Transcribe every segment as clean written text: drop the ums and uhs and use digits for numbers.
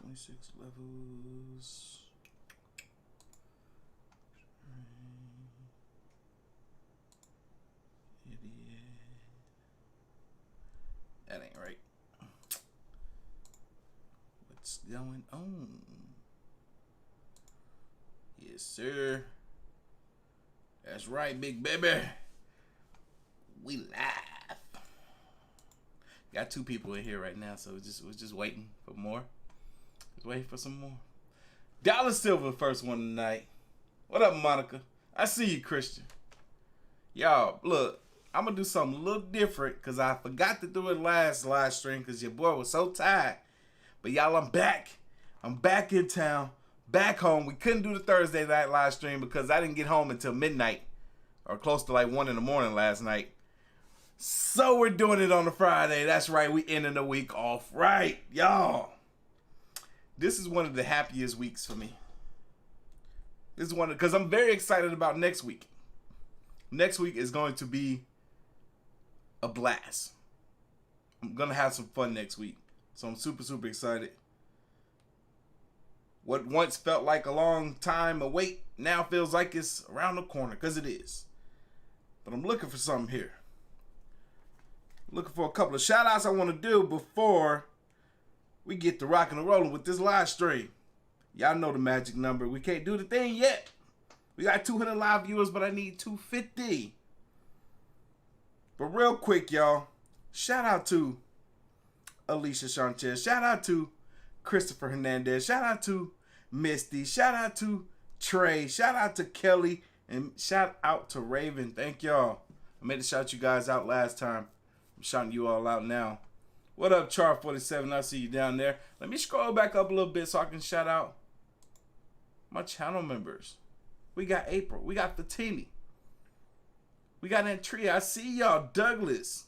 26 levels. Idiot. That ain't right. What's going on? Yes, sir. That's right, big baby. We live. Got two people in here right now, so we're just waiting for more. Just waiting for some more. Dollar Silver, first one tonight. What up, Monica? I see you, Christian. Y'all, look, I'm gonna do something a little different because I forgot to do it last live stream because your boy was so tired. But y'all, I'm back. I'm back in town, back home. We couldn't do the Thursday night live stream because I didn't get home until midnight or close to like 1 in the morning last night. So we're doing it on a Friday. That's right, we ending the week off right, y'all. This is one of the happiest weeks for me. This is one because I'm very excited about next week. Next week is going to be a blast. I'm gonna have some fun next week. So I'm super, super excited. What once felt like a long time await now feels like it's around the corner, because it is. But I'm looking for something here. Looking for a couple of shout outs I want to do before we get to rocking and rolling with this live stream. Y'all know the magic number. We can't do the thing yet. We got 200 live viewers, but I need 250. But real quick, y'all, shout out to Alicia Sanchez. Shout out to Christopher Hernandez. Shout out to Misty. Shout out to Trey. Shout out to Kelly. And shout out to Raven. Thank y'all. I made to shout you guys out last time. I'm shouting you all out now. What up, Char47? I see you down there. Let me scroll back up a little bit so I can shout out my channel members. We got April. We got Fatini. We got Antria. I see y'all. Douglas.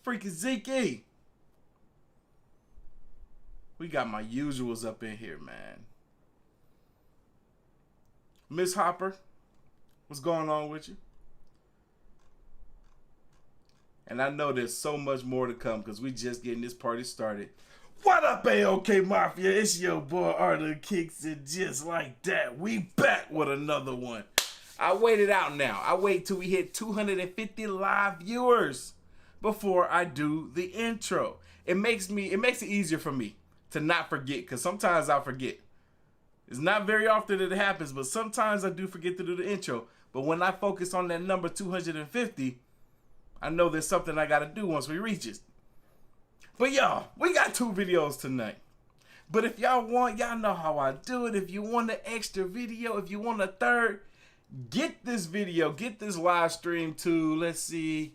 Freaking Zeke. We got my usuals up in here, man. Miss Hopper. What's going on with you? And I know there's so much more to come because we just getting this party started. What up, AOK Mafia? It's your boy Artofkickz, and just like that, we back with another one. I waited out now. I wait till we hit 250 live viewers before I do the intro. It makes it easier for me to not forget, because sometimes I forget. It's not very often that it happens, but sometimes I do forget to do the intro. But when I focus on that number 250, I know there's something I gotta do once we reach it. But y'all, we got 2 videos tonight. But if y'all want, y'all know how I do it. If you want an extra video, if you want a third, get this video, get this live stream to, let's see,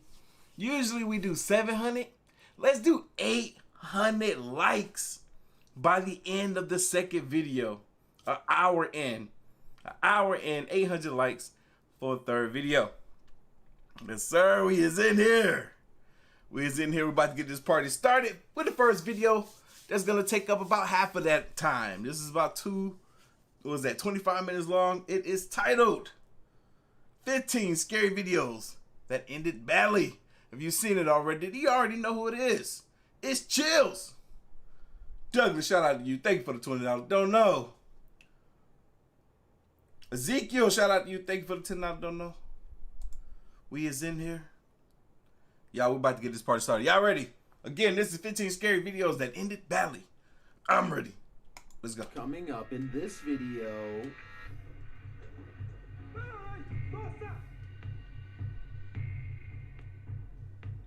usually we do 700. Let's do 800 likes by the end of the second video. An hour in, 800 likes for a third video. Yes, sir, we is in here. We're about to get this party started with the first video that's going to take up about half of that time. This is about 25 minutes long. It is titled 15 Scary Videos That Ended Badly. If you've seen it already, you already know who it is. It's Chills. Douglas, shout out to you. Thank you for the $20. Don't know. Ezekiel, shout out to you. Thank you for the $10. Don't know. We is in here. Y'all, we about to get this party started. Y'all ready? Again, this is 15 Scary Videos That Ended Badly. I'm ready. Let's go. Coming up in this video...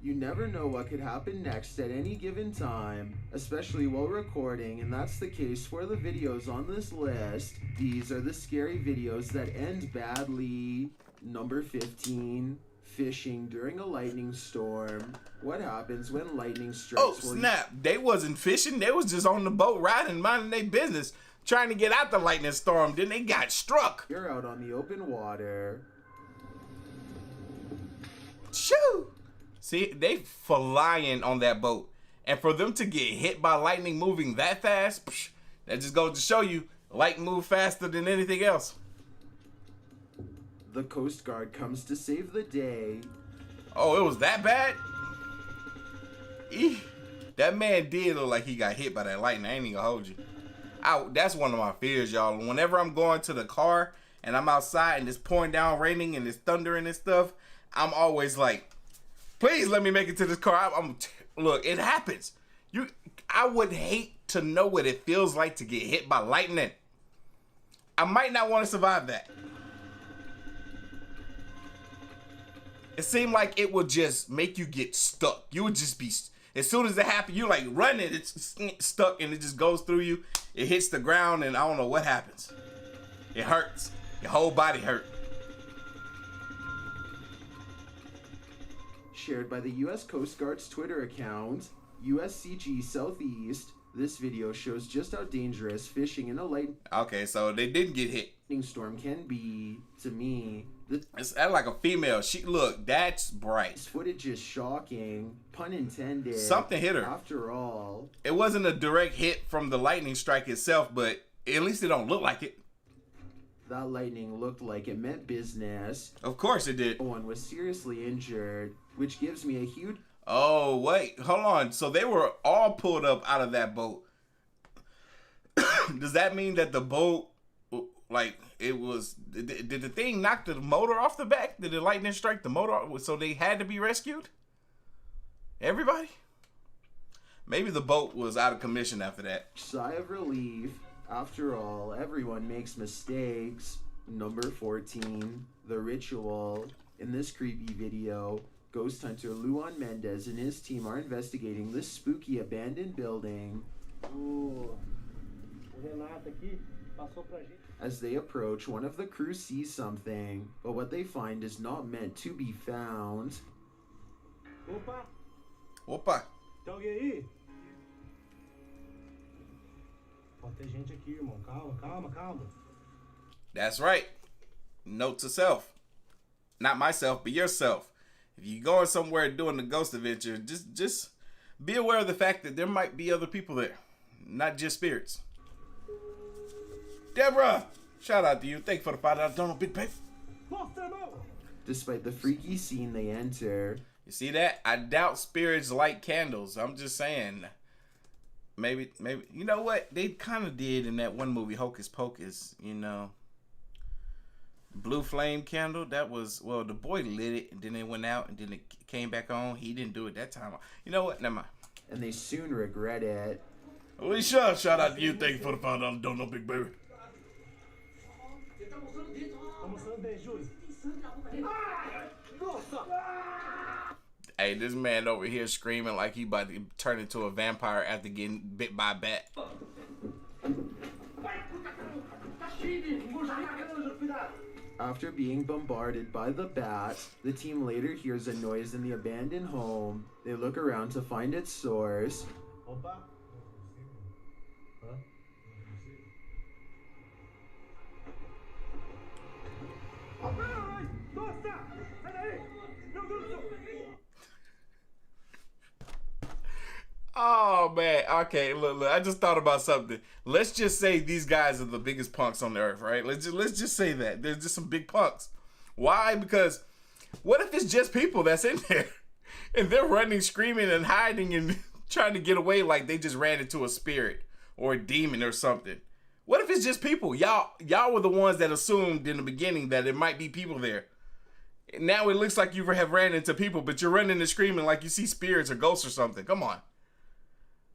You never know what could happen next at any given time, especially while recording, and that's the case for the videos on this list. These are the scary videos that end badly. Number 15. Fishing during a lightning storm. What happens when lightning strikes? Oh, snap. They wasn't fishing. They was just on the boat riding, minding their business, trying to get out the lightning storm. Then they got struck. You're out on the open water. Shoo! See, they flying on that boat. And for them to get hit by lightning moving that fast, that just goes to show you, light move faster than anything else. the Coast Guard comes to save the day. Oh, it was that bad? Eeh. That man did look like he got hit by that lightning. I ain't even gonna hold you. That's one of my fears, y'all. Whenever I'm going to the car and I'm outside and it's pouring down, raining, and it's thundering and stuff, I'm always like, please let me make it to this car. Look, it happens. I would hate to know what it feels like to get hit by lightning. I might not want to survive that. It seemed like it would just make you get stuck. You would just be, as soon as it happened, you're like running, it's stuck and it just goes through you. It hits the ground and I don't know what happens. It hurts. Your whole body hurt. Shared by the U.S. Coast Guard's Twitter account, USCG Southeast, this video shows just how dangerous fishing in a lightning Okay, so they didn't get hit. storm can be. To me, It's like a female. Look, that's bright. this footage is shocking, pun intended. Something hit her. After all, It wasn't a direct hit from the lightning strike itself, but at least it don't look like it. that lightning looked like it meant business. Of course it did. No one was seriously injured, which gives me a huge Oh, wait. Hold on. So they were all pulled up out of that boat. Does that mean that the boat, like, it was... Did the thing knock the motor off the back? Did the lightning strike the motor? So they had to be rescued? Everybody? Maybe the boat was out of commission after that. sigh of relief. After all, everyone makes mistakes. Number 14, The Ritual. In this creepy video, ghost hunter Luan Mendez and his team are investigating this spooky abandoned building. As they approach, one of the crew sees something, but what they find is not meant to be found. Opa. Tem alguém aí? Pode ter gente aqui, irmão. Calma. That's right. Note to self. Not myself, but yourself. If you're going somewhere doing the ghost adventure, just be aware of the fact that there might be other people there. Not just spirits. Deborah! Shout out to you. Thank you for the $5 donut, big baby. Despite the freaky scene they enter, You see that? I doubt spirits light candles. I'm just saying. Maybe, you know what? They kind of did in that one movie, Hocus Pocus, you know. Blue flame candle, that was, well, the boy lit it, and then it went out, and then it came back on. He didn't do it that time. You know what? Never mind. and they soon regret it. Well, shout out to you. Thank you for the $5 donut, big baby. Tá mostrando bem, Júlio. Hey, this man over here screaming like he about to turn into a vampire after getting bit by a bat. After being bombarded by the bat, the team later hears a noise in the abandoned home. They look around to find its source. Opa. Hã? Ai, nossa! Sai daí! Meu Deus do céu! Oh man, okay, look, I just thought about something. Let's just say these guys are the biggest punks on the earth, right? Let's just say that. They're just some big punks. Why? Because what if it's just people that's in there? And they're running, screaming, and hiding and trying to get away like they just ran into a spirit or a demon or something. What if it's just people? Y'all were the ones that assumed in the beginning that it might be people there. Now it looks like you have ran into people, but you're running and screaming like you see spirits or ghosts or something. Come on.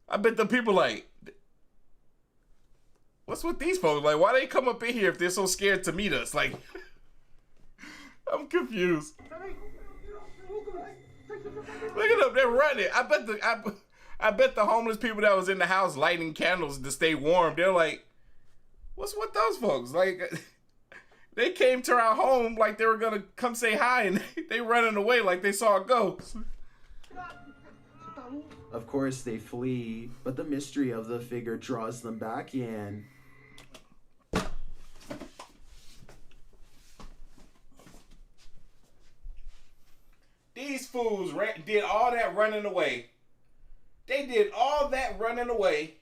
I bet the people like, what's with these folks? Like, why they come up in here if they're so scared to meet us? Like, I'm confused. Look at them, they're running. I bet the homeless people that was in the house lighting candles to stay warm, they're like, what's with those folks? Like, they came to our home like they were gonna come say hi, and they running away like they saw a ghost. Of course, they flee, but the mystery of the figure draws them back in. These fools did all that running away. They did all that running away.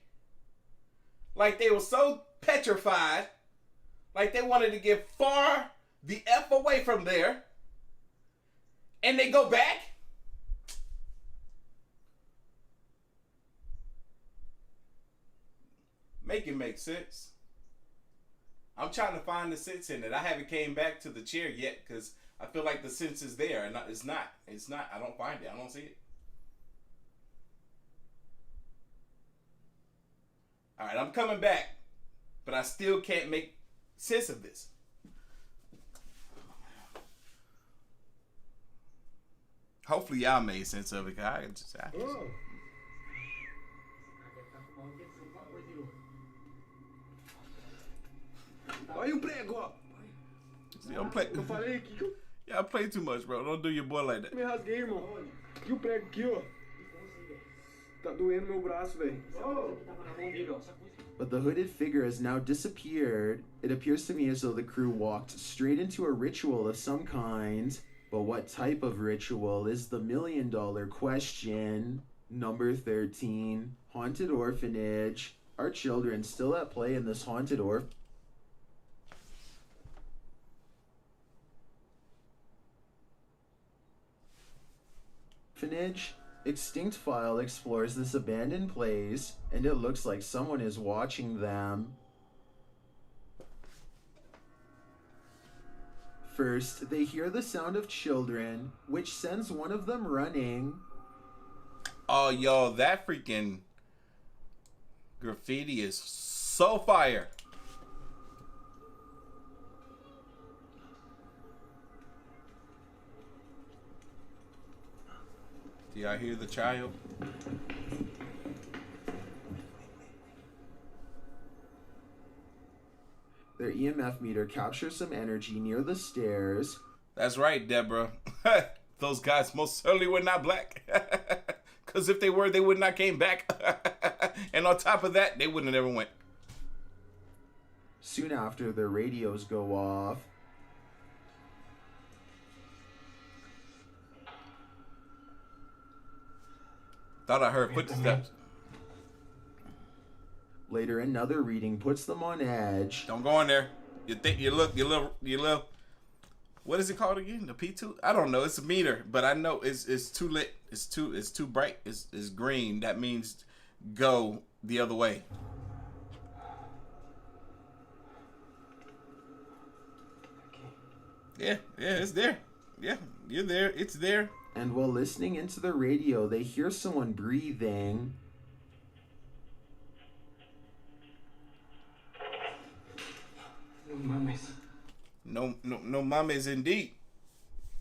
Like they were so petrified. Like they wanted to get far the F away from there and they go back? Make it make sense. I'm trying to find the sense in it. I haven't came back to the chair yet because I feel like the sense is there and it's not. It's not. I don't find it. I don't see it. All right, I'm coming back, but I still can't make sense of this. Hopefully y'all made sense of it. Cause I just Olha o prego, ó. See, don't play. Eu falei aqui que eu Y'all play too much, bro. Don't do your boy like that. me rasguei, irmão. Aqui o prego aqui, ó. Tá doendo meu braço, velho. But the hooded figure has now disappeared. It appears to me as though the crew walked straight into a ritual of some kind. But what type of ritual is the million-dollar question? Number 13, Haunted Orphanage. Are children still at play in this haunted orphanage? Extinct File explores this abandoned place, and it looks like someone is watching them. First, they hear the sound of children, which sends one of them running. Oh, yo, that freaking graffiti is so fire. Do y'all hear the child? Their EMF meter captures some energy near the stairs. That's right, Deborah. Those guys most certainly were not black. Because if they were, they would not came back. And on top of that, they wouldn't have never went. Soon after, their radios go off. Thought I heard footsteps. Later, another reading puts them on edge. Don't go in there. You think you look. What is it called again? The P2? I don't know. It's a meter, but I know it's too lit. It's too bright. It's green. That means go the other way. Yeah, it's there. Yeah, you're there. It's there. And while listening into the radio, they hear someone breathing. No mames indeed.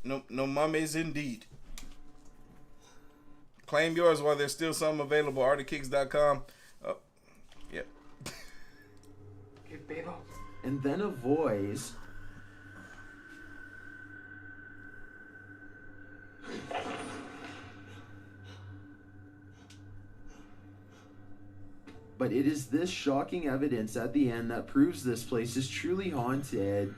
No mames indeed. Claim yours while there's still some available. Artofkickz.com. Yeah. And then a voice. But it is this shocking evidence at the end that proves this place is truly haunted.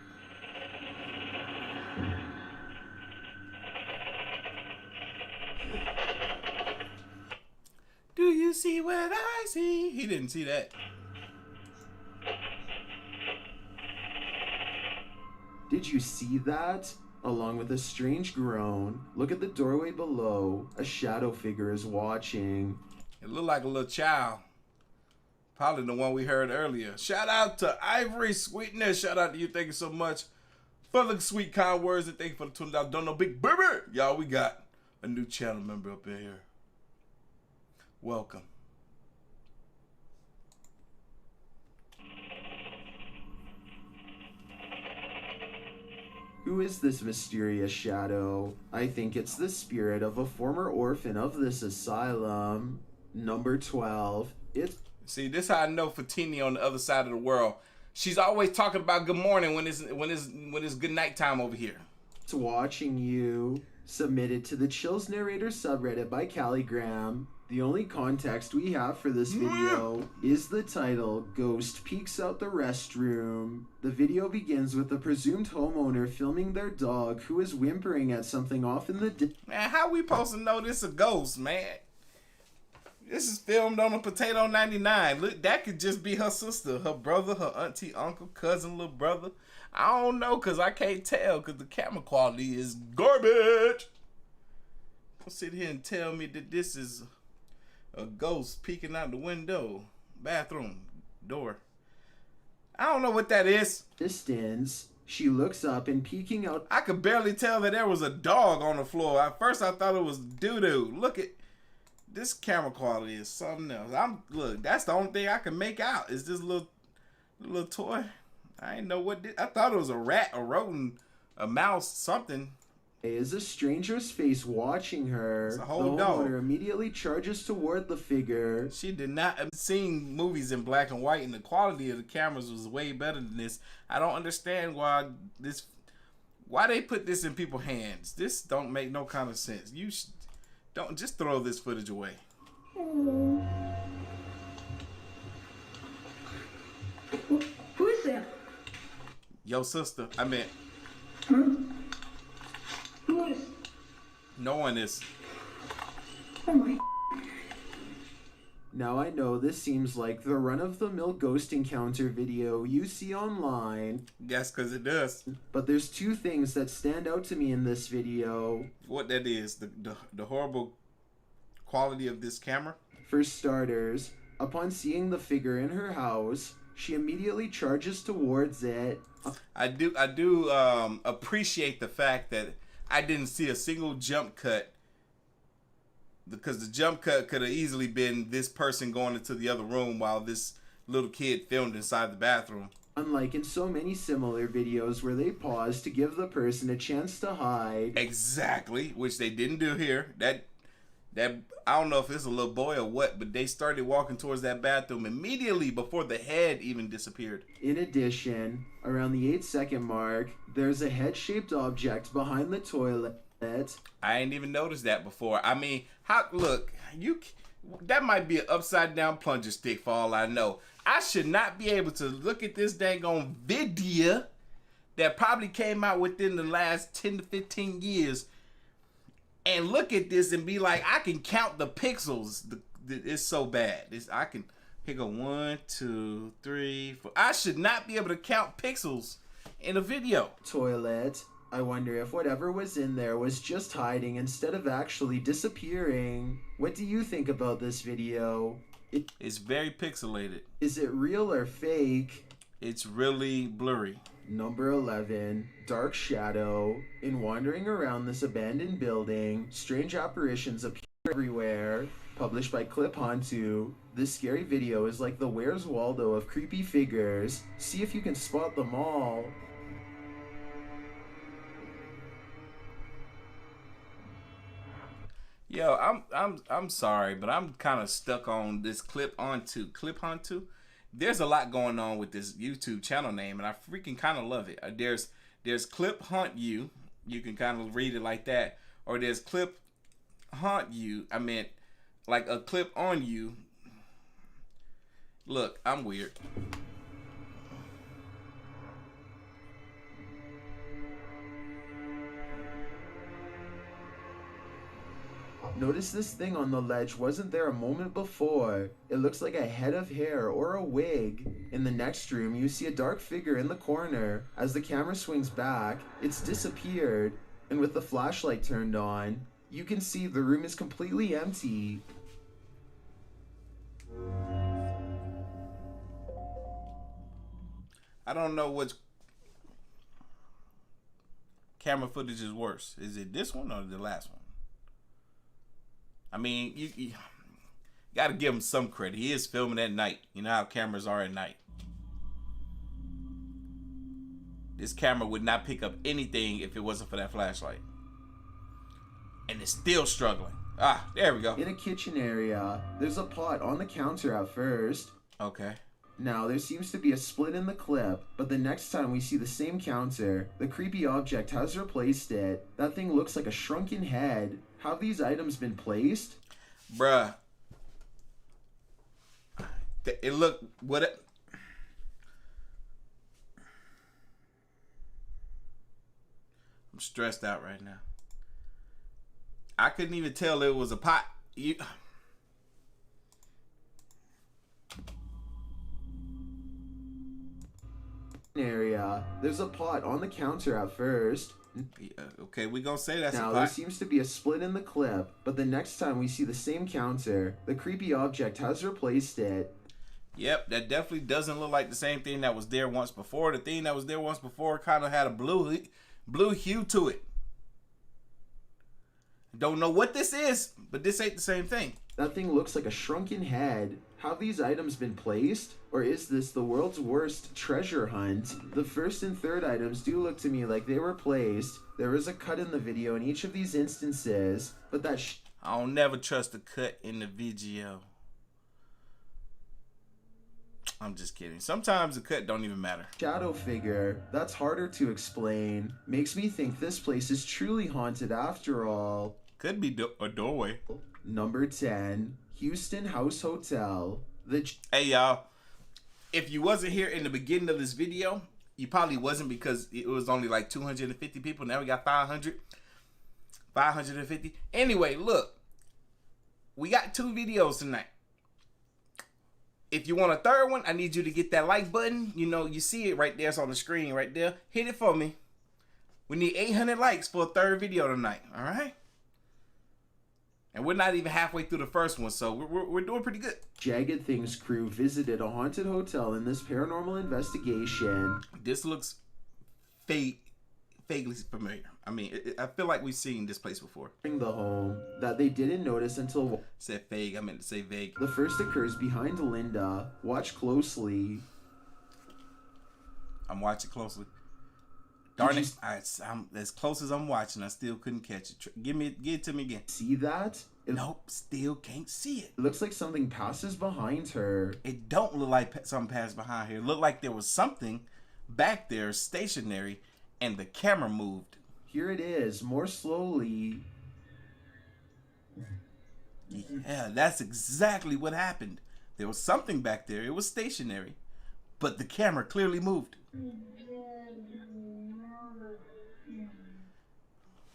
Do you see what I see? He didn't see that. Did you see that? Along with a strange groan, look at the doorway below. A shadow figure is watching. It looked like a little child. Probably the one we heard earlier. Shout out to Ivory Sweetness. Shout out to you. Thank you so much for the sweet kind words and thank you for the $20 Don't Know Big Baby. Y'all, we got a new channel member up in here. Welcome. Who is this mysterious shadow? I think it's the spirit of a former orphan of this asylum. Number 12. See, this how I know Fatini on the other side of the world. She's always talking about good morning when it's good night time over here. It's watching you. Submitted to the Chills Narrator subreddit by Calligram. The only context we have for this video is the title, Ghost Peeks Out the Restroom. The video begins with the presumed homeowner filming their dog who is whimpering at something off in the Man, how we supposed to know this a ghost, man? This is filmed on a Potato 99. Look, that could just be her sister, her brother, her auntie, uncle, cousin, little brother. I don't know, cause I can't tell, cause the camera quality is garbage. Don't sit here and tell me that this is a ghost peeking out the window, bathroom door. I don't know what that is. Distance. She looks up and peeking out. I could barely tell that there was a dog on the floor. At first, I thought it was doo-doo. Look at this camera quality is something else. Look. That's the only thing I can make out is this little toy. I didn't know what. I thought it was a rat, a rodent, a mouse, something. Is a stranger's face watching her. It's a whole the dog. homeowner immediately charges toward the figure. She did not have seen movies in black and white, and the quality of the cameras was way better than this. I don't understand why they put this in people's hands. This don't make no kind of sense. You don't just throw this footage away. Who is that? Yo, sister. I meant Huh? Who is? no one is. Oh my. Now I know this seems like the run-of-the-mill ghost encounter video you see online, Yes, because it does. but there's two things that stand out to me in this video. What that is, the horrible quality of this camera. For starters, upon seeing the figure in her house, she immediately charges towards it. I do appreciate the fact that I didn't see a single jump cut, because the jump cut could have easily been this person going into the other room while this little kid filmed inside the bathroom. Unlike in so many similar videos where they pause to give the person a chance to hide. Exactly, which they didn't do here. That I don't know if it's a little boy or what, but they started walking towards that bathroom immediately before the head even disappeared. In addition, around the 8-second mark, there's a head-shaped object behind the toilet. I ain't even noticed that before. I mean, that might be an upside down plunger stick for all I know. I should not be able to look at this dang on video that probably came out within the last 10 to 15 years and look at this and be like, I can count the pixels. It's so bad. I can pick a 1, 2, 3, 4. I should not be able to count pixels in a video. Toilet. I wonder if whatever was in there was just hiding instead of actually disappearing. What do you think about this video? It's very pixelated. Is it real or fake? It's really blurry. Number 11, Dark Shadow. In wandering around this abandoned building, strange apparitions appear everywhere. Published by Clip Onto, this scary video is like the Where's Waldo of creepy figures. See if you can spot them all. Yo, I'm sorry, but I'm kind of stuck on this Clip Onto. There's a lot going on with this YouTube channel name, and I freaking kind of love it. There's Clip Hunt You. You can kind of read it like that, or there's Clip Haunt You. I meant like a clip on you. Look, I'm weird. Notice this thing on the ledge wasn't there a moment before. It looks like a head of hair or a wig. In the next room, you see a dark figure in the corner. As the camera swings back, it's disappeared. And with the flashlight turned on, you can see the room is completely empty. I don't know which camera footage is worse. Is it this one or the last one? I mean, you got to give him some credit. He is filming at night. You know how cameras are at night. This camera would not pick up anything if it wasn't for that flashlight. And it's still struggling. Ah, there we go. In a kitchen area, there's a pot on the counter at first. Okay. Now, there seems to be a split in the clip, but the next time we see the same counter, the creepy object has replaced it. That thing looks like a shrunken head. How have these items been placed? Bruh. It looked... What it... I'm stressed out right now. I couldn't even tell it was a pot. area. There's a pot on the counter at first. Yeah, okay, we gonna say that's Now, a there pot. seems to be a split in the clip, but the next time we see the same counter, the creepy object has replaced it. Yep, that definitely doesn't look like the same thing that was there once before. The thing that was there once before kind of had a blue hue to it. Don't know what this is, but this ain't the same thing. That thing looks like a shrunken head. Have these items been placed? Or is this the world's worst treasure hunt? The first and third items do look to me like they were placed. There is a cut in the video in each of these instances, but that I don't never trust a cut in the video. I'm just kidding. Sometimes the cut don't even matter. shadow figure, that's harder to explain. Makes me think this place is truly haunted after all. Could be a doorway. Number 10, Houston House Hotel. Hey y'all, if you wasn't here in the beginning of this video, you probably wasn't because it was only like 250 people. Now we got 550. Anyway, look, we got 2 videos tonight. If you want a third one, I need you to get that like button. You know, you see it right there. It's on the screen right there. Hit it for me. We need 800 likes for a third video tonight. All right? And we're not even halfway through the first one, so we're doing pretty good. Jagged Things crew visited a haunted hotel in this paranormal investigation. This looks vaguely familiar. I mean, I feel like we've seen this place before. The home that they didn't notice until Said vague. I meant to say vague. the first occurs behind Linda. Watch closely. I'm watching closely. Darn it! I'm as close as I'm watching. I still couldn't catch it. Give it to me again. See that? Nope, still can't see it. It looks like something passes behind her. It don't look like something passed behind here. It looked like there was something back there stationary, and the camera moved. Here it is, more slowly. Yeah, that's exactly what happened. There was something back there. It was stationary, but the camera clearly moved.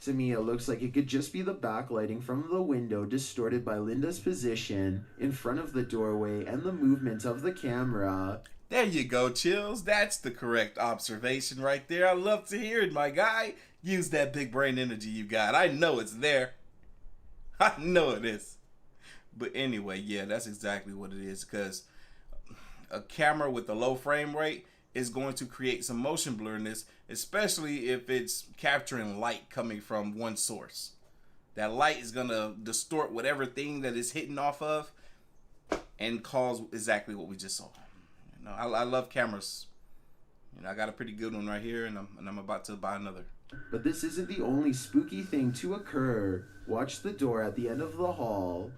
To me, it looks like it could just be the backlighting from the window distorted by Linda's position in front of the doorway and the movement of the camera. There you go, Chills. That's the correct observation right there. I love to hear it, my guy. Use that big brain energy you got. I know it's there. I know it is. But anyway, yeah, that's exactly what it is, because a camera with a low frame rate is going to create some motion blurriness, especially if it's capturing light coming from one source. That light is going to distort whatever thing that it's hitting off of and cause exactly what we just saw. You know, I love cameras. You know, I got a pretty good one right here, and I'm about to buy another. But this isn't the only spooky thing to occur. Watch the door at the end of the hall.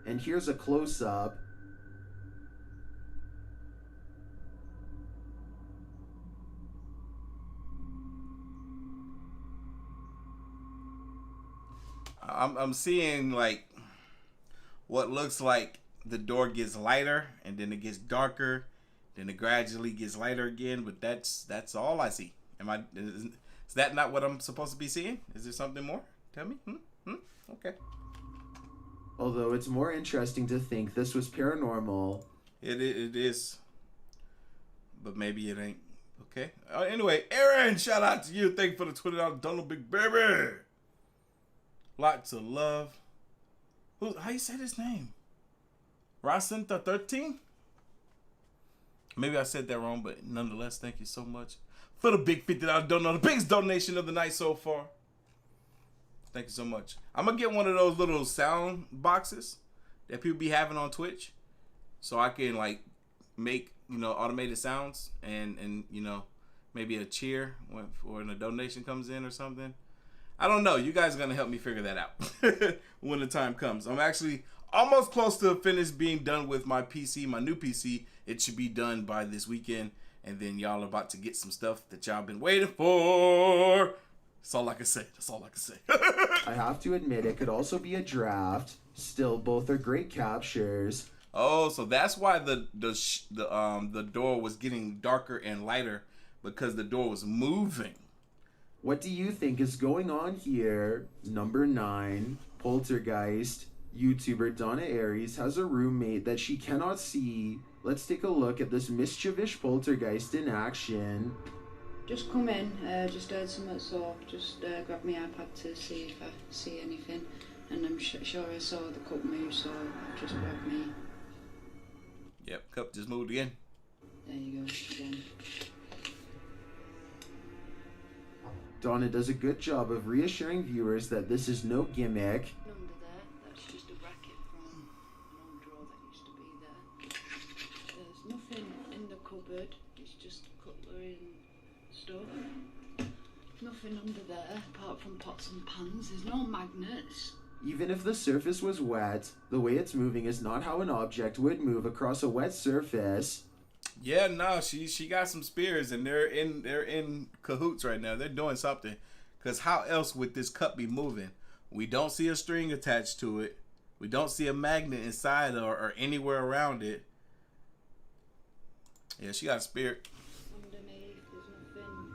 And here's a close-up. I'm seeing like what looks like the door gets lighter and then it gets darker, then it gradually gets lighter again. But that's all I see. Is that not what I'm supposed to be seeing? Is there something more? Tell me. Okay. Although it's more interesting to think this was paranormal. It is, but maybe it ain't. Okay. Anyway, Aaron, shout out to you. Thank you for the $20 donut, big baby. Lots of love. How you say this name? Racinta 13? Maybe I said that wrong, but nonetheless, thank you so much for the big $50 donut, the biggest donation of the night so far. Thank you so much. I'm gonna get one of those little sound boxes that people be having on Twitch, so I can like make, you know, automated sounds and you know, maybe a cheer when a donation comes in or something. I don't know. You guys are gonna help me figure that out when the time comes. I'm actually almost close to finished being done with my PC, my new PC. It should be done by this weekend, and then y'all are about to get some stuff that y'all been waiting for. That's all I can say. That's all I can say. I have to admit, it could also be a draft. Still, both are great captures. Oh, so that's why the door was getting darker and lighter, because the door was moving. What do you think is going on here? Number 9, Poltergeist. YouTuber Donna Aries has a roommate that she cannot see. Let's take a look at this mischievous poltergeist in action. Just come in, just heard something, so just grab my iPad to see if I see anything. And I'm sure I saw the cup move, so I've just grabbed me. Yep, cup just moved again. There you go, again. Donna does a good job of reassuring viewers that this is no gimmick. Number there, that's just a bracket from an old drawer that used to be there. There's nothing in the cupboard, it's just cutlery and stuff. Nothing under there apart from pots and pans, there's no magnets. Even if the surface was wet, the way it's moving is not how an object would move across a wet surface. Yeah, no, she got some spears and they're in cahoots right now. They're doing something. Cause how else would this cup be moving? We don't see a string attached to it. We don't see a magnet inside or anywhere around it. Yeah, she got a spear. Underneath, there's nothing.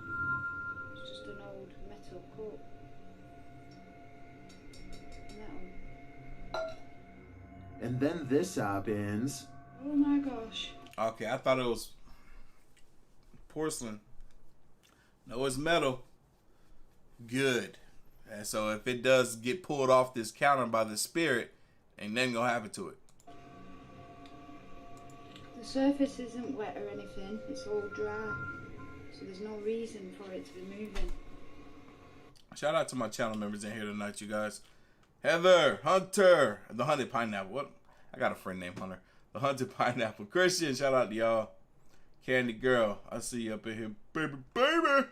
It's just an old metal cup. Metal. And then this happens. Oh my gosh. Okay, I thought it was porcelain. No, it's metal. Good. And so if it does get pulled off this counter by the spirit, ain't nothing gonna happen to it. The surface isn't wet or anything, it's all dry. So there's no reason for it to be moving. Shout out to my channel members in here tonight, you guys. Heather, Hunter, the Hunted Pineapple. What? I got a friend named Hunter. The Hunted Pineapple. Christian, shout out to y'all. Candy Girl, I see you up in here. Baby, baby.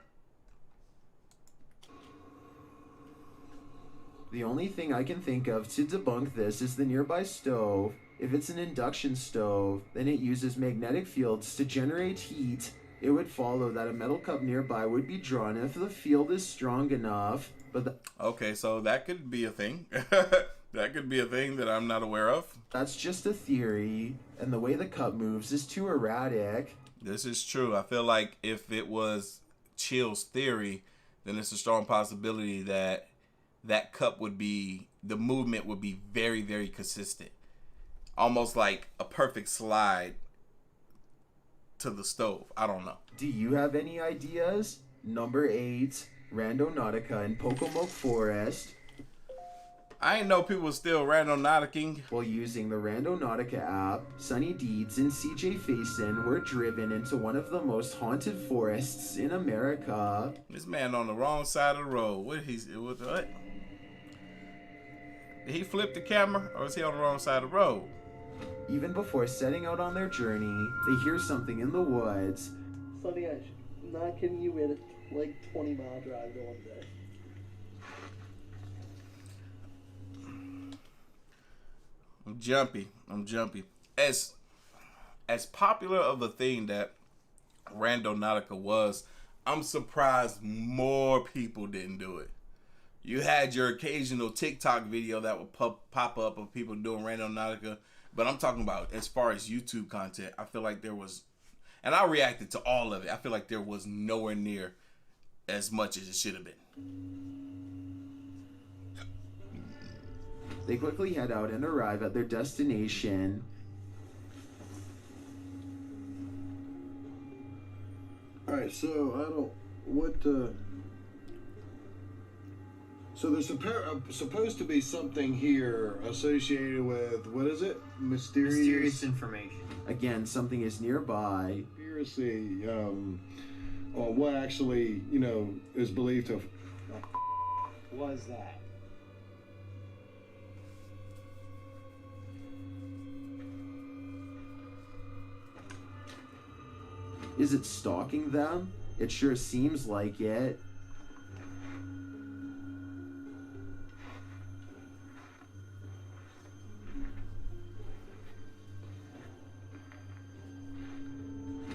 The only thing I can think of to debunk this is the nearby stove. If it's an induction stove, then it uses magnetic fields to generate heat. It would follow that a metal cup nearby would be drawn if the field is strong enough. But okay, so that could be a thing. That could be a thing that I'm not aware of. that's just a theory, and the way the cup moves is too erratic. This is true. I feel like if it was Chill's theory, then it's a strong possibility that that cup would be, the movement would be very, very consistent. Almost like a perfect slide to the stove. I don't know. Do you have any ideas? Number 8, Randonautica in Pocomoke Forest. I ain't know people were still randonauticing. While using the Randonautica app, Sunny Deeds and CJ Faison were driven into one of the most haunted forests in America. This man on the wrong side of the road. What? Did he flip the camera, or is he on the wrong side of the road? Even before setting out on their journey, they hear something in the woods. Sonny, I'm not kidding you, we had a like 20-mile drive to one day. I'm jumpy. As popular of a thing that Randonautica was, I'm surprised more people didn't do it. You had your occasional TikTok video that would pop up of people doing Randonautica, but I'm talking about as far as YouTube content, I feel like there was, and I reacted to all of it, I feel like there was nowhere near as much as it should have been. They quickly head out and arrive at their destination. Alright, so so there's supposed to be something here associated with, what is it? Mysterious information. Again, something is nearby. Conspiracy, on what actually, is believed to... Was that? Is it stalking them? It sure seems like it.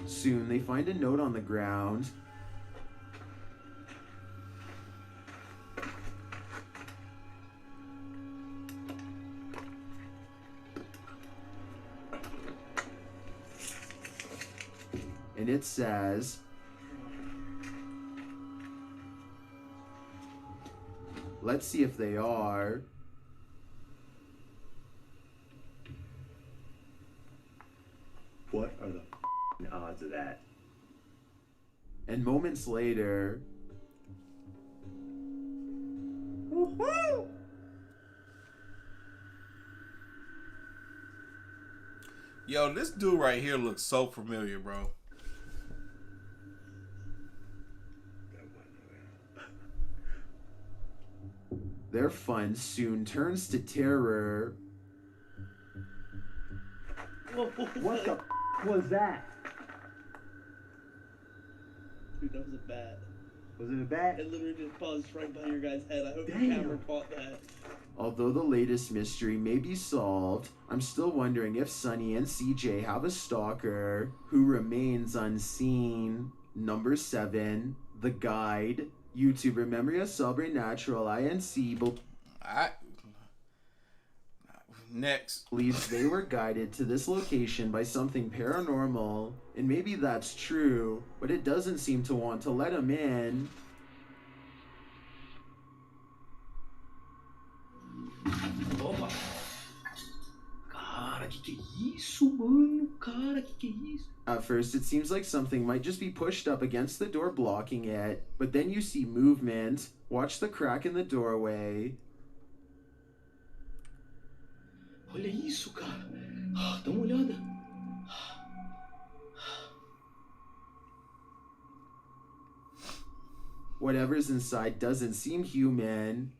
Soon they find a note on the ground. And it says, Let's see if they are. What are the odds of that? And moments later... Woohoo! Yo, this dude right here looks so familiar, bro. Their fun soon turns to terror. What the was that? Dude, that was a bat. Was it a bat? It literally just buzzed right by your guy's head. I hope the Damn. camera caught that. Although the latest mystery may be solved, I'm still wondering if Sunny and CJ have a stalker who remains unseen. Number 7, The Guide. YouTuber Memoria Sobrenatural INC Next. believes they were guided to this location by something paranormal, and maybe that's true, but it doesn't seem to want to let them in. Opa! Cara, que é isso, mano? Cara, que é isso? At first, it seems like something might just be pushed up against the door blocking it, but then you see movement. Watch the crack in the doorway. Olha isso, cara. Dá uma olhada. Whatever's inside doesn't seem human.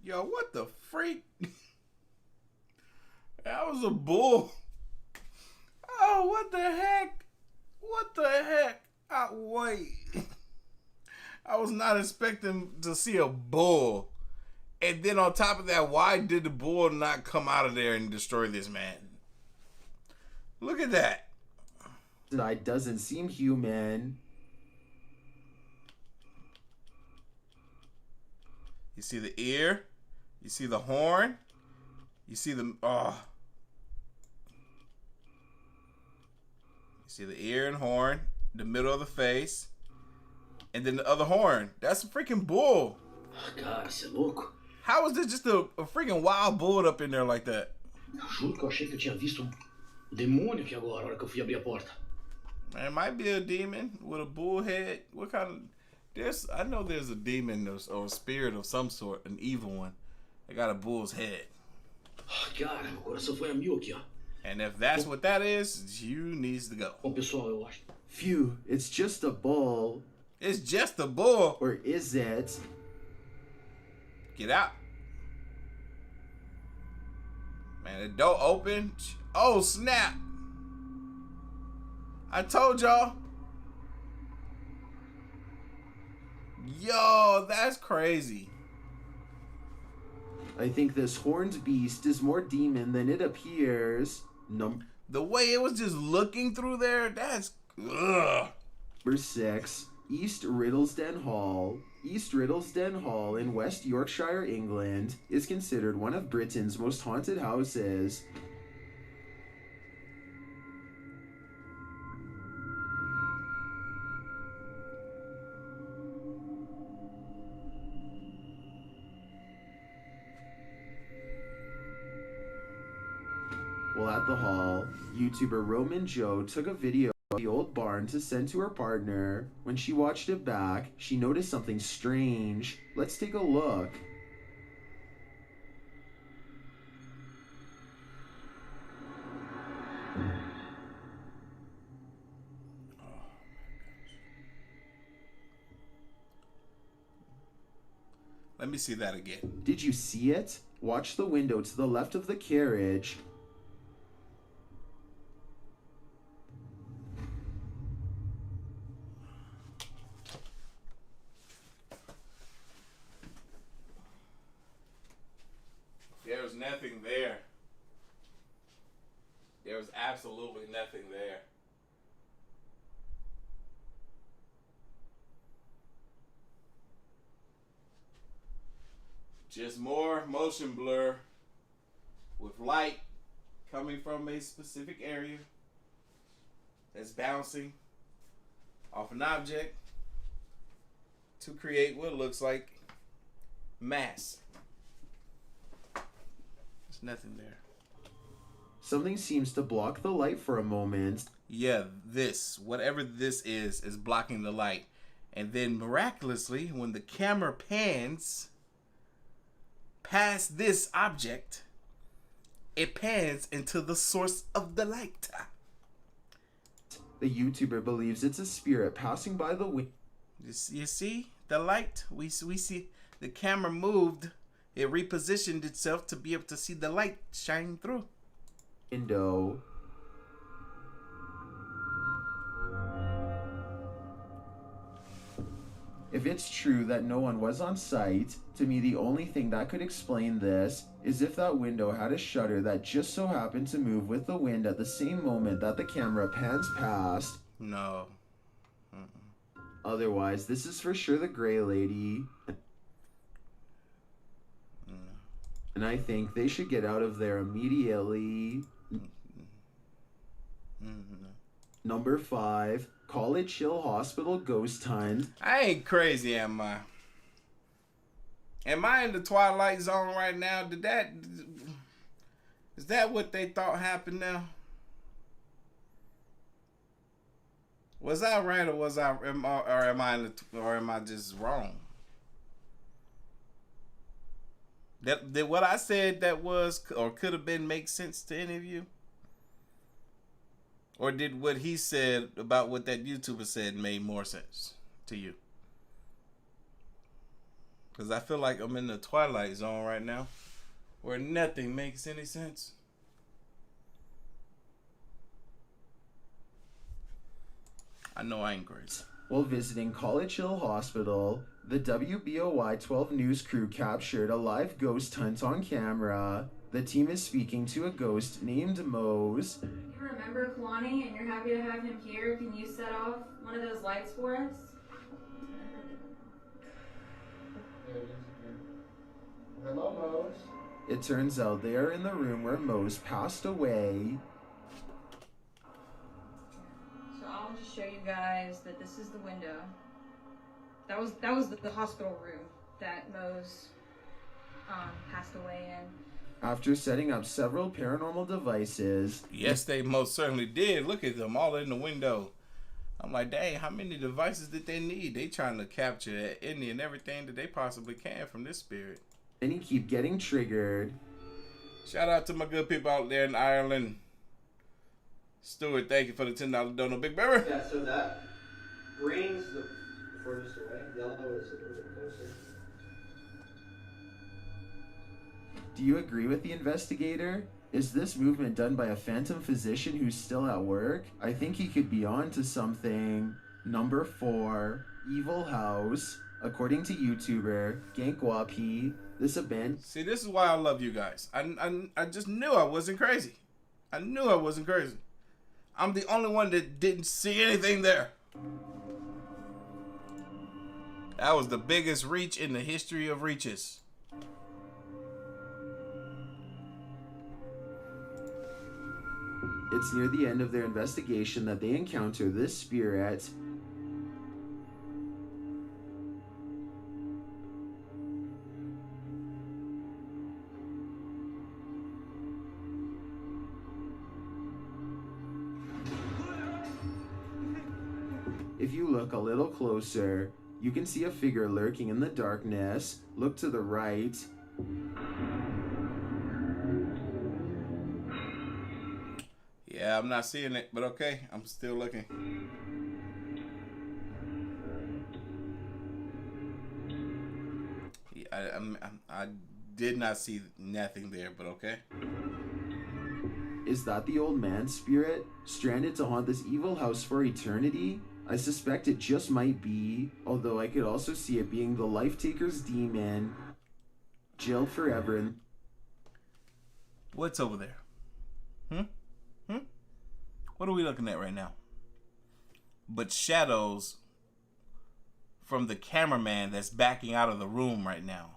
Yo, what the freak? That was a bull. Oh, what the heck? What the heck? Wait. I was not expecting to see a bull. And then on top of that, why did the bull not come out of there and destroy this man? Look at that. Inside doesn't seem human. You see the ear? You see the horn? You see the You see the ear and horn, the middle of the face, and then the other horn. That's a freaking bull. Cara, você é louco? How is this just a freaking wild bull up in there like that? Eu juro que eu achei que eu tinha visto demônio aqui agora, na hora que eu fui abrir a porta. Man, it might be a demon with a bull head. What kind of... I know there's a demon or a spirit of some sort, an evil one. They got a bull's head. Cara, meu coração foi a mil aqui, ó. And if that's what that is, you needs to go. Bom, pessoal, eu acho. Phew, it's just a bull. It's just a bull. Or is it? Get out. Man, the door open. Oh, snap. I told y'all. Yo, that's crazy. I think this horned beast is more demon than it appears. The way it was just looking through there, that's... Ugh. Number 6, East Riddlesden Hall. East Riddlesden Hall in West Yorkshire, England, is considered one of Britain's most haunted houses. While at the hall, YouTuber Roman Joe took a video of the old barn to send to her partner. When she watched it back, she noticed something strange. Let's take a look. Let me see that again. Did you see it? Watch the window to the left of the carriage. There's nothing there. There was absolutely nothing there. Just more motion blur with light coming from a specific area that's bouncing off an object to create what looks like mass. There's nothing there. Something seems to block the light for a moment. Yeah, whatever this is blocking the light. And then miraculously, when the camera pans past this object, it pans into the source of the light. The YouTuber believes it's a spirit passing by the window. You see the light? We see the camera moved. It repositioned itself to be able to see the light shine through. Window. If it's true that no one was on site, to me the only thing that could explain this is if that window had a shutter that just so happened to move with the wind at the same moment that the camera pans past. No. Otherwise, this is for sure the Gray Lady. And I think they should get out of there immediately. Number 5, College Hill Hospital Ghost Hunt. I ain't crazy, am I? Am I in the Twilight Zone right now? Is that what they thought happened now? Was I right, or am I just wrong? Did what I said that was or could have been make sense to any of you? Or did what he said about what that YouTuber said made more sense to you? Because I feel like I'm in the Twilight Zone right now where nothing makes any sense. I know I ain't crazy. While visiting College Hill Hospital, the WBOY 12 News crew captured a live ghost hunt on camera. The team is speaking to a ghost named Mose. You remember Kalani and you're happy to have him here? Can you set off one of those lights for us? Hello, Mose. It turns out they are in the room where Mose passed away. So I'll just show you guys that this is the window. That was the hospital room that Mose passed away in. After setting up several paranormal devices. Yes, they most certainly did. Look at them all in the window. I'm like, dang, how many devices did they need? They trying to capture any and everything that they possibly can from this spirit. And he keep getting triggered. Shout out to my good people out there in Ireland. Stuart, thank you for the $10 donor, Big Bearer. Yeah, so that green's the furthest away. Yellow is a little bit closer. Do you agree with the investigator? Is this movement done by a phantom physician who's still at work? I think he could be on to something. Number 4, Evil House. According to YouTuber Gankwapi, this abandoned... See, this is why I love you guys. I just knew I wasn't crazy. I knew I wasn't crazy. I'm the only one that didn't see anything there. That was the biggest reach in the history of reaches. It's near the end of their investigation that they encounter this spirit. If you look a little closer, you can see a figure lurking in the darkness. Look to the right. Yeah, I'm not seeing it, but okay, I'm still looking. Yeah, I did not see nothing there, but okay. Is that the old man spirit, stranded to haunt this evil house for eternity? I suspect it just might be, although I could also see it being the Life Taker's demon, jailed forever in... What's over there? What are we looking at right now? But shadows from the cameraman that's backing out of the room right now.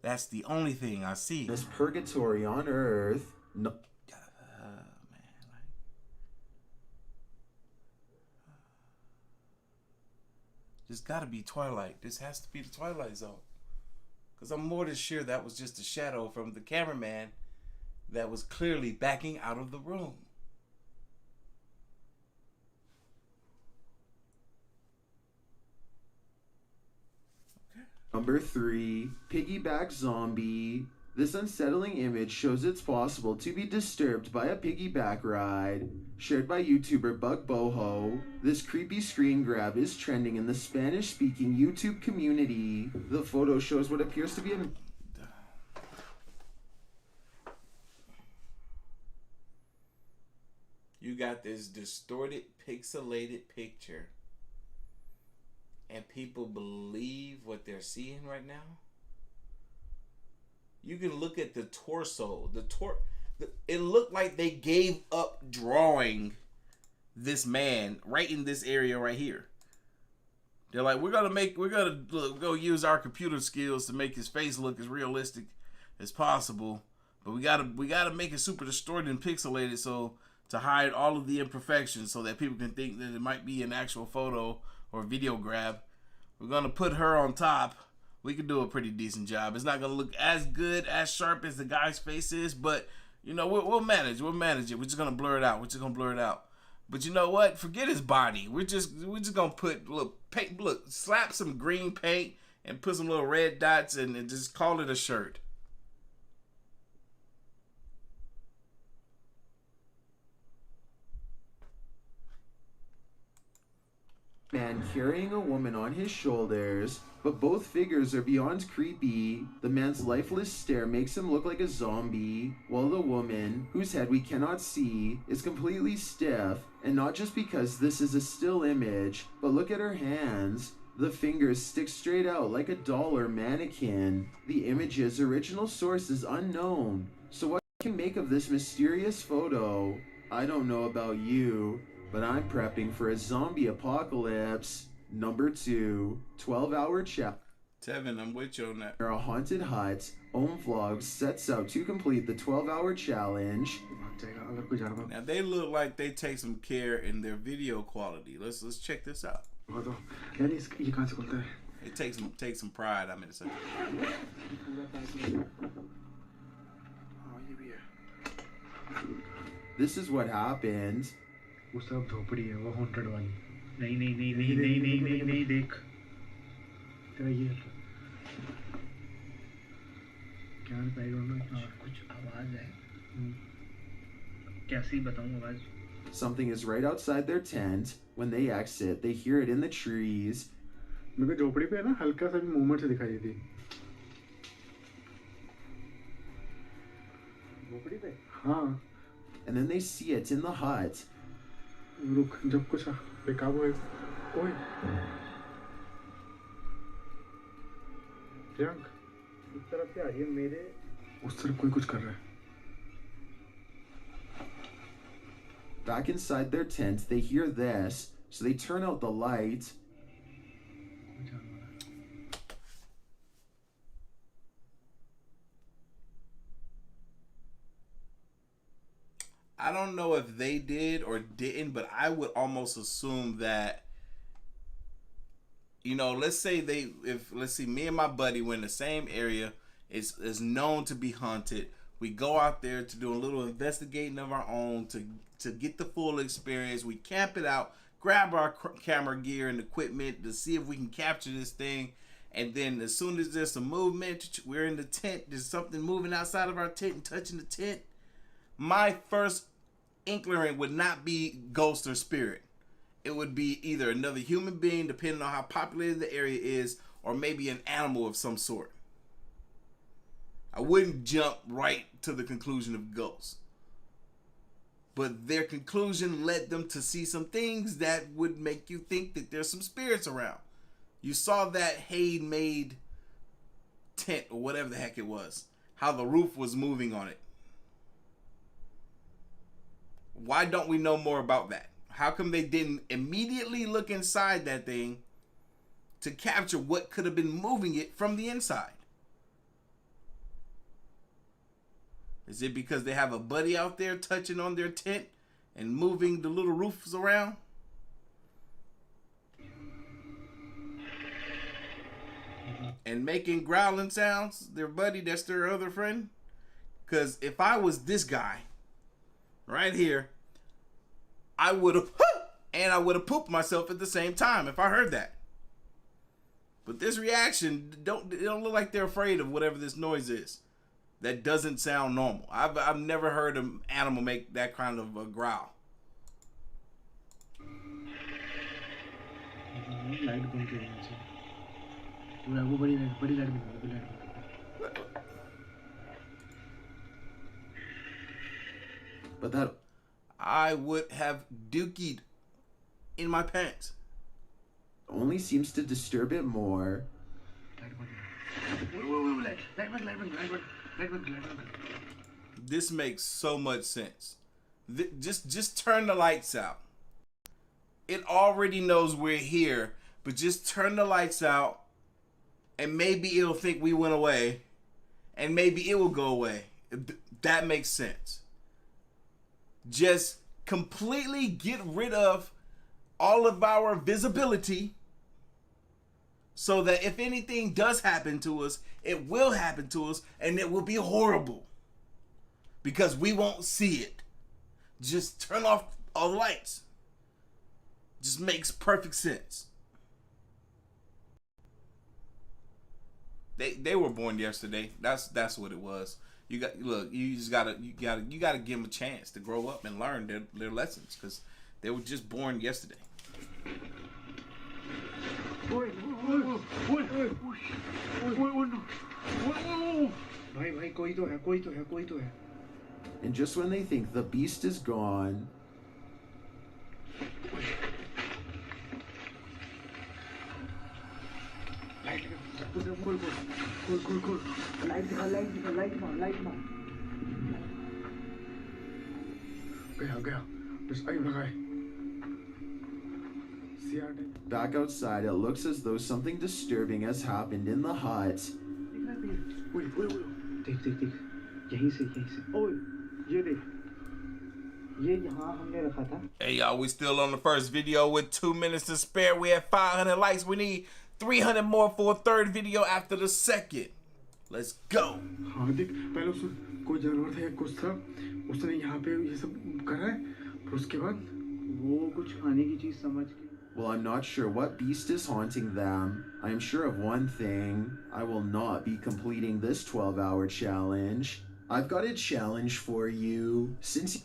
That's the only thing I see. This purgatory on Earth. No. This gotta be Twilight. This has to be the Twilight Zone. Because I'm more than sure that was just a shadow from the cameraman that was clearly backing out of the room. Number 3, Piggyback Zombie. This unsettling image shows it's possible to be disturbed by a piggyback ride. Shared by YouTuber Bug Boho, this creepy screen grab is trending in the Spanish-speaking YouTube community. The photo shows what appears to be a... You got this distorted, pixelated picture, and people believe what they're seeing right now. You can look at the torso. It looked like they gave up drawing this man right in this area right here. They're like, we're gonna go use our computer skills to make his face look as realistic as possible, but we gotta make it super distorted and pixelated so to hide all of the imperfections so that people can think that it might be an actual photo or video grab. We're gonna put her on top. We can do a pretty decent job. It's not gonna look as good, as sharp as the guy's face is, but you know, we'll manage. We'll manage it. We're just gonna blur it out. But you know what? Forget his body. We're just gonna put slap some green paint and put some little red dots and just call it a shirt. Man carrying a woman on his shoulders, but both figures are beyond creepy. The man's lifeless stare makes him look like a zombie, while the woman, whose head we cannot see, is completely stiff, and not just because this is a still image, but look at her hands. The fingers stick straight out like a doll or mannequin. The image's original source is unknown, so what can you make of this mysterious photo? I don't know about you, but I'm prepping for a zombie apocalypse. Number 2, 12-hour challenge. Tevin, I'm with you on that. A haunted hut. Ohm Vlogs sets out to complete the 12-hour challenge. Now they look like they take some care in their video quality. Let's check this out. They take some pride. I mean to say. This is what happened. वो सब झोपड़ी है वो haunted वाली नहीं नहीं नहीं नहीं नहीं नहीं नहीं नहीं देख तेरा ये क्या आई डोंट नो कुछ आवाज है कैसे बताऊं आवाज. Something is right outside their tent. When they exit, they hear it in the trees. मेरे को झोपड़ी पे है ना हल्का सा भी मूवमेंट से दिखाई देती. झोपड़ी पे? हाँ. And then they see it in the hut. रुक जब कुछ बेकाबू है. ओए प्रियंक इस तरफ से आ रही है मेरे उस तरफ कोई कुछ कर रहा है. Back inside their tent, they hear this, so they turn out the light. I don't know if they did or didn't, but I would almost assume that, you know, let's say me and my buddy were in the same area, is known to be haunted. We go out there to do a little investigating of our own to get the full experience. We camp it out, grab our camera gear and equipment to see if we can capture this thing. And then as soon as there's some movement, we're in the tent, there's something moving outside of our tent and touching the tent. My first inkling would not be ghost or spirit. It would be either another human being, depending on how populated the area is, or maybe an animal of some sort. I wouldn't jump right to the conclusion of ghosts. But their conclusion led them to see some things that would make you think that there's some spirits around. You saw that Hay-made tent, or whatever the heck it was. How the roof was moving on it. Why don't we know more about that? How come they didn't immediately look inside that thing to capture what could have been moving it from the inside? Is it because they have a buddy out there touching on their tent and moving the little roofs around? and making growling sounds, their buddy, that's their other friend. Because if I was this guy right here, I would have, and I would have pooped myself at the same time if I heard that. But this reaction, it don't look like they're afraid of whatever this noise is. That doesn't sound normal. I've never heard an animal make that kind of a growl. Light बंद कर दीजिए वो बड़ी light बंद कर But that I would have dookied in my pants. only seems to disturb it more. This makes so much sense. Just turn the lights out. It already knows we're here, but just turn the lights out, and maybe it'll think we went away, and maybe it will go away. That makes sense. Just completely get rid of all of our visibility so that if anything does happen to us, it will happen to us, and it will be horrible because we won't see it. Just turn off all the lights. Just makes perfect sense. They were born yesterday. That's what it was. You gotta give them a chance to grow up and learn their lessons, because they were just born yesterday. And just when they think the beast is gone, back outside, it looks as though something disturbing has happened in the hut. देख यहीं से ओए ये देख ये यहाँ हमने रखा था. Hey y'all, we still on the first video with 2 minutes to spare. We have 500 likes. We need 300 more for a third video after the second. Let's go. हाँ देख पहले उसको कोई जानवर था या कुछ था, उसने यहाँ पे ये सब करा है, फिर उसके बाद वो कुछ खाने की चीज समझ के. Well, I'm not sure what beast is haunting them. I am sure of one thing. I will not be completing this 12-hour challenge. I've got a challenge for you. Since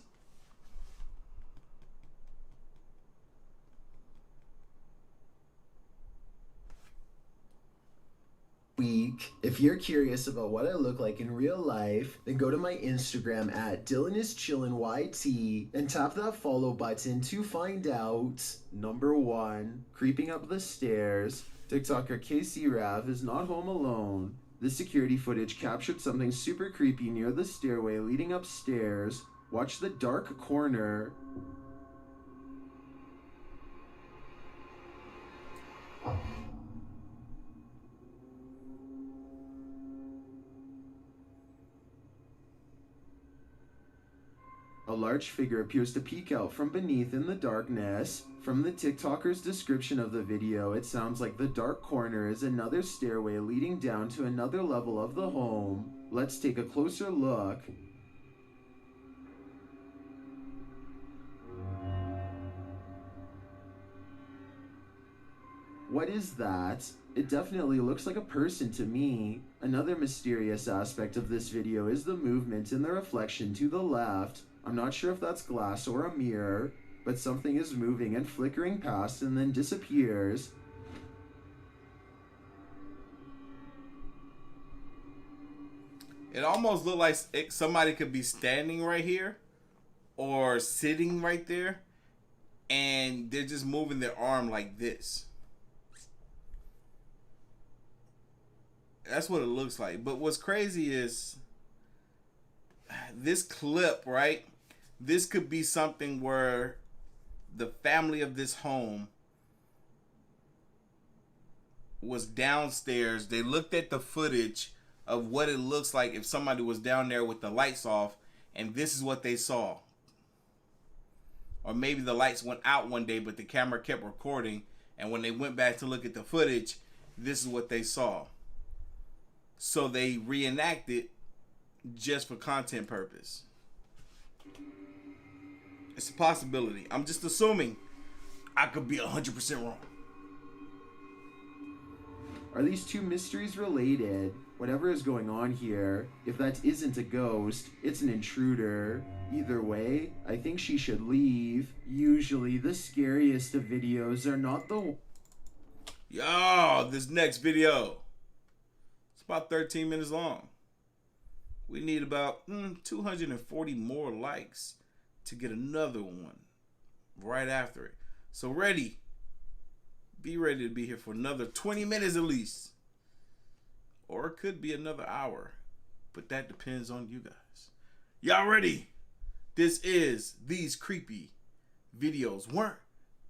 week, if you're curious about what I look like in real life, then go to my Instagram at DylanIsChillinYT and tap that follow button to find out. Number 1, creeping up the stairs, TikToker Casey Rav is not home alone. The security footage captured something super creepy near the stairway leading upstairs. Watch the dark corner. A large figure appears to peek out from beneath in the darkness. From the TikToker's description of the video, it sounds like the dark corner is another stairway leading down to another level of the home. Let's take a closer look. What is that? It definitely looks like a person to me. Another mysterious aspect of this video is the movement in the reflection to the left. I'm not sure if that's glass or a mirror, but something is moving and flickering past and then disappears. It almost looked like somebody could be standing right here or sitting right there, and they're just moving their arm like this. That's what it looks like. But what's crazy is this clip, right? This could be something where the family of this home was downstairs. They looked at the footage of what it looks like if somebody was down there with the lights off, and this is what they saw. Or maybe the lights went out one day, but the camera kept recording, and when they went back to look at the footage, this is what they saw. So they reenact it just for content purpose. It's a possibility. I'm just assuming. I could be 100% wrong. Are these two mysteries related? Whatever is going on here, if that isn't a ghost, it's an intruder. Either way, I think she should leave. Usually, the scariest of videos are not the... Yo, this next video. It's about 13 minutes long. We need about 240 more likes to get another one right after it. So ready. Be ready to be here for another 20 minutes at least. Or it could be another hour. But that depends on you guys. Y'all ready? This is These Creepy Videos Weren't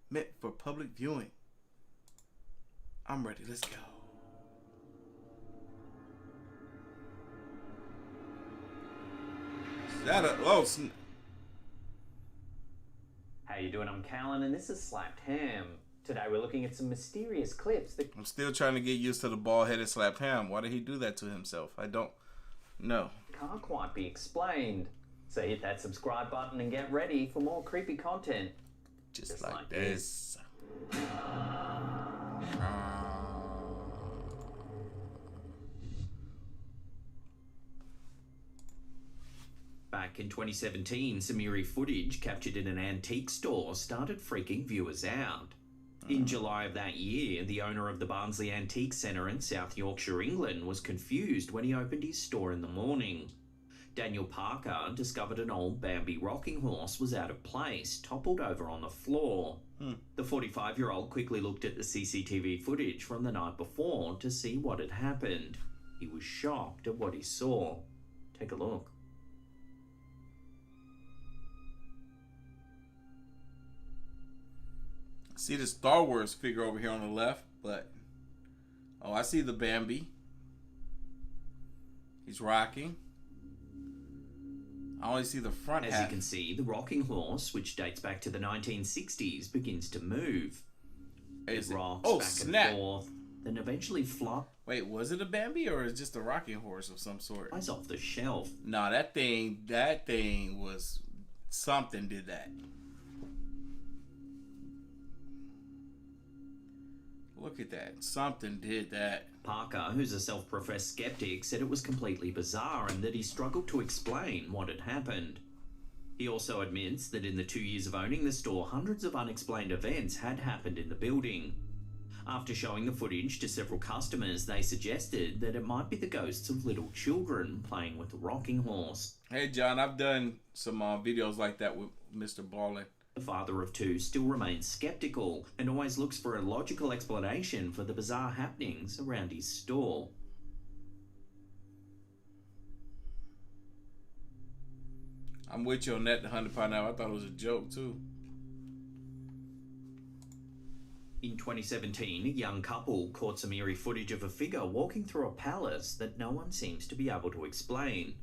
Meant for Public Viewing. I'm ready. Let's go. Is that a... Oh, How you doing? I'm Callan, and this is Slapped Ham. Today we're looking at some mysterious clips that... I'm still trying to get used to the bald-headed Slapped Ham. Why did he do that to himself? I don't know. Can't quite be explained. So hit that subscribe button and get ready for more creepy content. Just like this. Back in 2017, some eerie footage captured in an antique store started freaking viewers out. In July of that year, the owner of the Barnsley Antique Centre in South Yorkshire, England, was confused when he opened his store in the morning. Daniel Parker discovered an old Bambi rocking horse was out of place, toppled over on the floor. The 45-year-old quickly looked at the CCTV footage from the night before to see what had happened. He was shocked at what he saw. Take a look. See the Star Wars figure over here on the left, but... Oh, I see the Bambi. He's rocking. I only see the front half. As you can see, the rocking horse, which dates back to the 1960s, begins to move. It rocks back and forth, then eventually flops. Wait, was it a Bambi or is it just a rocking horse of some sort? Flies off the shelf. Nah, that thing was... Something did that. Look at that. Something did that. Parker, who's a self-professed skeptic, said it was completely bizarre and that he struggled to explain what had happened. He also admits that in the 2 years of owning the store, hundreds of unexplained events had happened in the building. After showing the footage to several customers, they suggested that it might be the ghosts of little children playing with the rocking horse. Hey, John, I've done some videos like that with Mr. Ballin. The father of two still remains skeptical and always looks for a logical explanation for the bizarre happenings around his store. I'm with you on that, the 100 pound hour. I thought it was a joke, too. In 2017, a young couple caught some eerie footage of a figure walking through a palace that no one seems to be able to explain.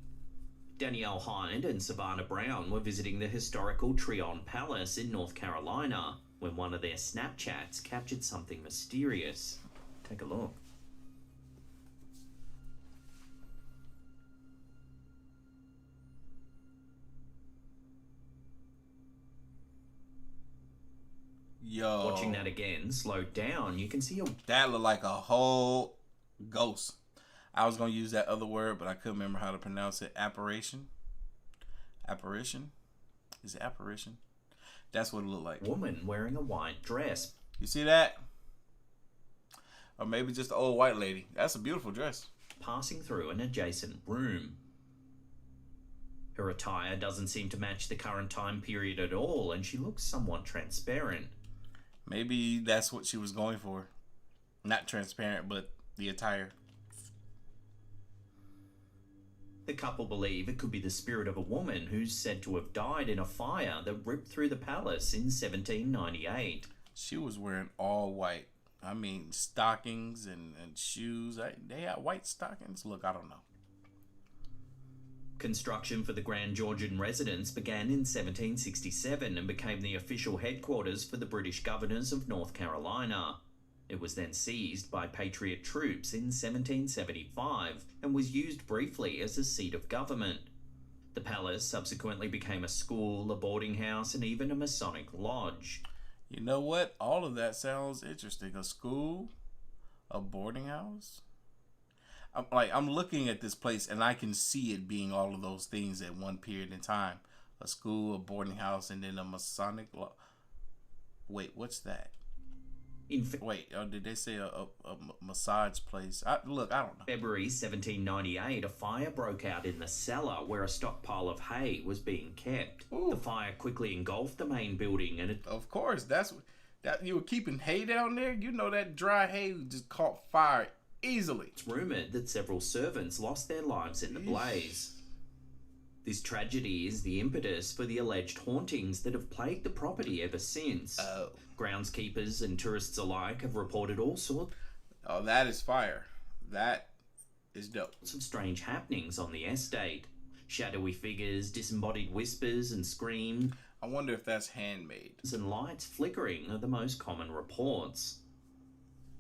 Danielle Hind and Savannah Brown were visiting the historical Trion Palace in North Carolina when one of their Snapchats captured something mysterious. Take a look. Yo. Watching that again, slowed down, you can see that looked like a whole ghost. I was going to use that other word, but I couldn't remember how to pronounce it. Apparition? Apparition? Is it apparition? That's what it looked like. Woman wearing a white dress. You see that? Or maybe just an old white lady. That's a beautiful dress. Passing through an adjacent room. Her attire doesn't seem to match the current time period at all, and she looks somewhat transparent. Maybe that's what she was going for. Not transparent, but the attire. The couple believe it could be the spirit of a woman who's said to have died in a fire that ripped through the palace in 1798. She was wearing all white. I mean, stockings and shoes. They had white stockings. Look, I don't know. Construction for the Grand Georgian residence began in 1767 and became the official headquarters for the British governors of North Carolina. It was then seized by Patriot troops in 1775 and was used briefly as a seat of government. The palace subsequently became a school, a boarding house, and even a Masonic lodge. You know what? All of that sounds interesting. A school, a boarding house. I'm looking at this place and I can see it being all of those things at one period in time. A school, a boarding house, and then a Masonic lodge. Wait, what's that? Wait, did they say a massage place? I don't know. February 1798, a fire broke out in the cellar where a stockpile of hay was being kept. Ooh. The fire quickly engulfed the main building, and of course, that you were keeping hay down there. You know that dry hay just caught fire easily. It's rumored that several servants lost their lives in the blaze. This tragedy is the impetus for the alleged hauntings that have plagued the property ever since. Groundskeepers and tourists alike have reported all sorts. Oh, that is fire. That is dope. Some strange happenings on the estate. Shadowy figures, disembodied whispers and screams. I wonder if that's handmade. And lights flickering are the most common reports.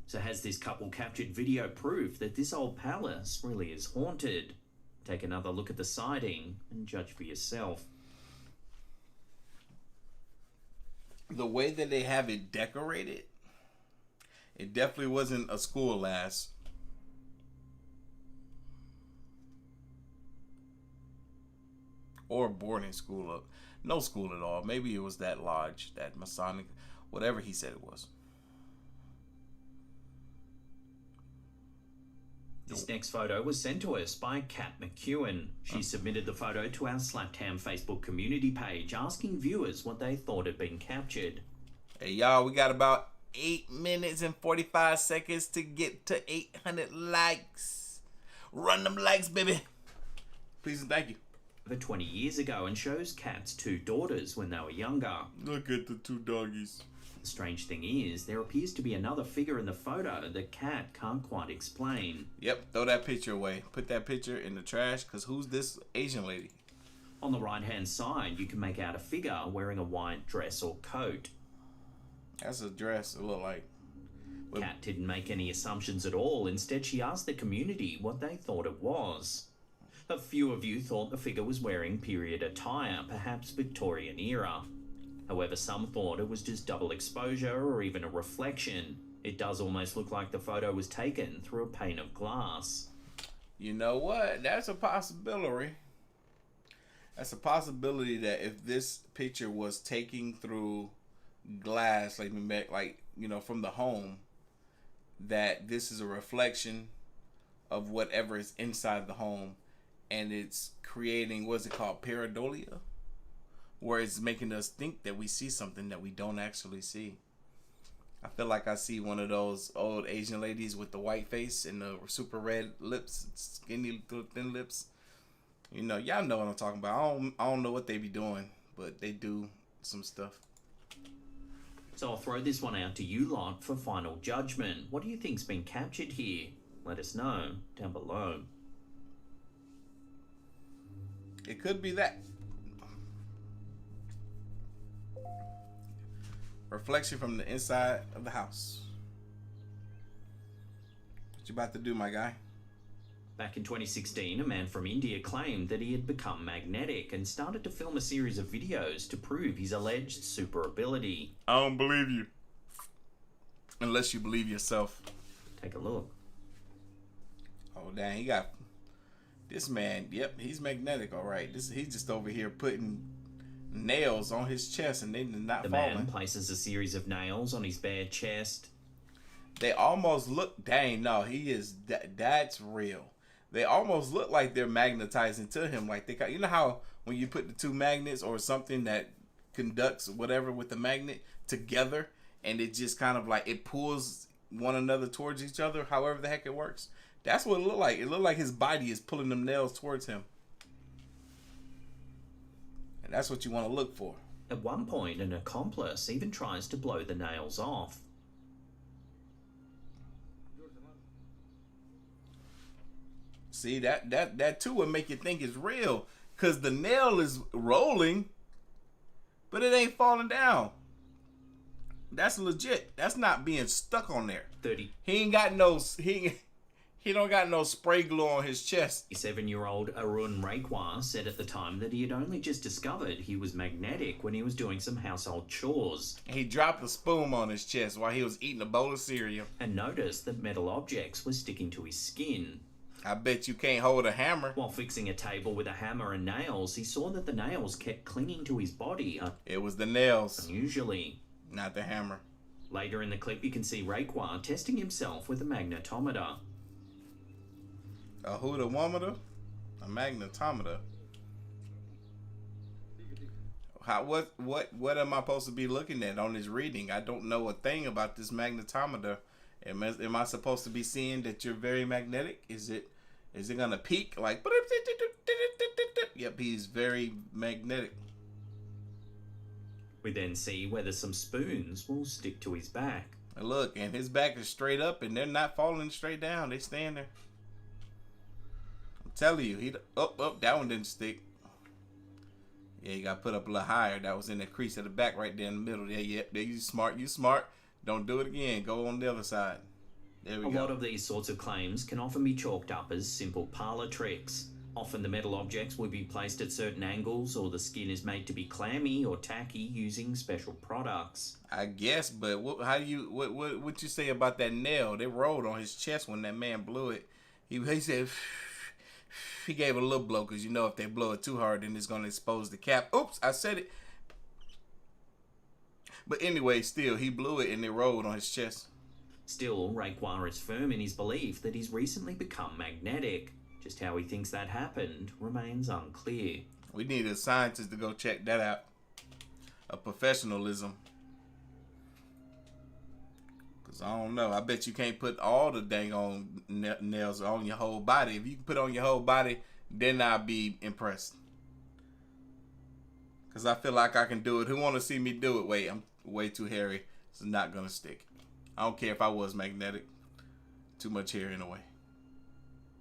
So has this couple captured video proof that this old palace really is haunted? Take another look at the siding and judge for yourself. The way that they have it decorated, it definitely wasn't a school last. Or a boarding school. No school at all. Maybe it was that lodge, that Masonic, whatever he said it was. This next photo was sent to us by Kat McEwen. She submitted the photo to our Slapped Ham Facebook community page, asking viewers what they thought had been captured. Hey y'all, we got about 8 minutes and 45 seconds to get to 800 likes. Run them likes, baby. Please and thank you. Over 20 years ago, and shows Kat's 2 daughters when they were younger. Look at the 2 doggies. The strange thing is, there appears to be another figure in the photo that Kat can't quite explain. Yep, throw that picture away. Put that picture in the trash, because who's this Asian lady? On the right-hand side, you can make out a figure wearing a white dress or coat. That's a dress, it look like. Kat didn't make any assumptions at all. Instead, she asked the community what they thought it was. A few of you thought the figure was wearing period attire, perhaps Victorian era. However, some thought it was just double exposure or even a reflection. It does almost look like the photo was taken through a pane of glass. You know what? That's a possibility. That's a possibility that if this picture was taken through glass, like you know, from the home, that this is a reflection of whatever is inside the home, and it's creating, what's it called, pareidolia? Where it's making us think that we see something that we don't actually see. I feel like I see one of those old Asian ladies with the white face and the super red lips, skinny little thin lips. You know, y'all know what I'm talking about. I don't know what they be doing, but they do some stuff. So I'll throw this one out to you lot for final judgment. What do you think's been captured here? Let us know down below. It could be that. Reflection from the inside of the house. What you about to do, my guy? Back in 2016, a man from India claimed that he had become magnetic and started to film a series of videos to prove his alleged super ability. I don't believe you. Unless you believe yourself. Take a look. Oh, dang, he got... This man, yep, he's magnetic, all right. He's just over here putting nails on his chest and they're not falling. The man places a series of nails on his bare chest. They almost look, dang, no, he is, that's real. They almost look like they're magnetizing to him. Like they, you know how when you put the 2 magnets or something that conducts whatever with the magnet together, and it just kind of like, it pulls one another towards each other, however the heck it works. That's what it looked like. It looked like his body is pulling them nails towards him. And that's what you want to look for. At one point, an accomplice even tries to blow the nails off. See, that too would make you think it's real, because the nail is rolling, but it ain't falling down. That's legit. That's not being stuck on there. 30. He ain't got no he don't got no spray glue on his chest. 7-year-old Arun Reikwa said at the time that he had only just discovered he was magnetic when he was doing some household chores. He dropped a spoon on his chest while he was eating a bowl of cereal. And noticed that metal objects were sticking to his skin. I bet you can't hold a hammer. While fixing a table with a hammer and nails, he saw that the nails kept clinging to his body. It was the nails. Unusually. Not the hammer. Later in the clip, you can see Reikwa testing himself with a magnetometer. A hoodometer? A magnetometer? What am I supposed to be looking at on this reading? I don't know a thing about this magnetometer. Am I supposed to be seeing that you're very magnetic? Is it gonna peak like? Yep, he's very magnetic. We then see whether some spoons will stick to his back. And look, and his back is straight up, and they're not falling straight down. They stand there. I'm telling you, that one didn't stick. Yeah, you got put up a little higher. That was in the crease at the back right there in the middle. Yeah, you smart. You smart. Don't do it again. Go on the other side. There we go. A lot of these sorts of claims can often be chalked up as simple parlor tricks. Often the metal objects will be placed at certain angles, or the skin is made to be clammy or tacky using special products. I guess, but what you say about that nail? They rolled on his chest when that man blew it. He said he gave a little blow, because you know if they blow it too hard, then it's going to expose the cap. Oops, I said it. But anyway, still, he blew it and it rolled on his chest. Still, Reikwa is firm in his belief that he's recently become magnetic. Just how he thinks that happened remains unclear. We need a scientist to go check that out. A professionalism. Because I don't know. I bet you can't put all the dang on nails on your whole body. If you can put on your whole body, then I'll be impressed. Because I feel like I can do it. Who want to see me do it? Wait, I'm way too hairy. It's not going to stick. I don't care if I was magnetic. Too much hair in the way.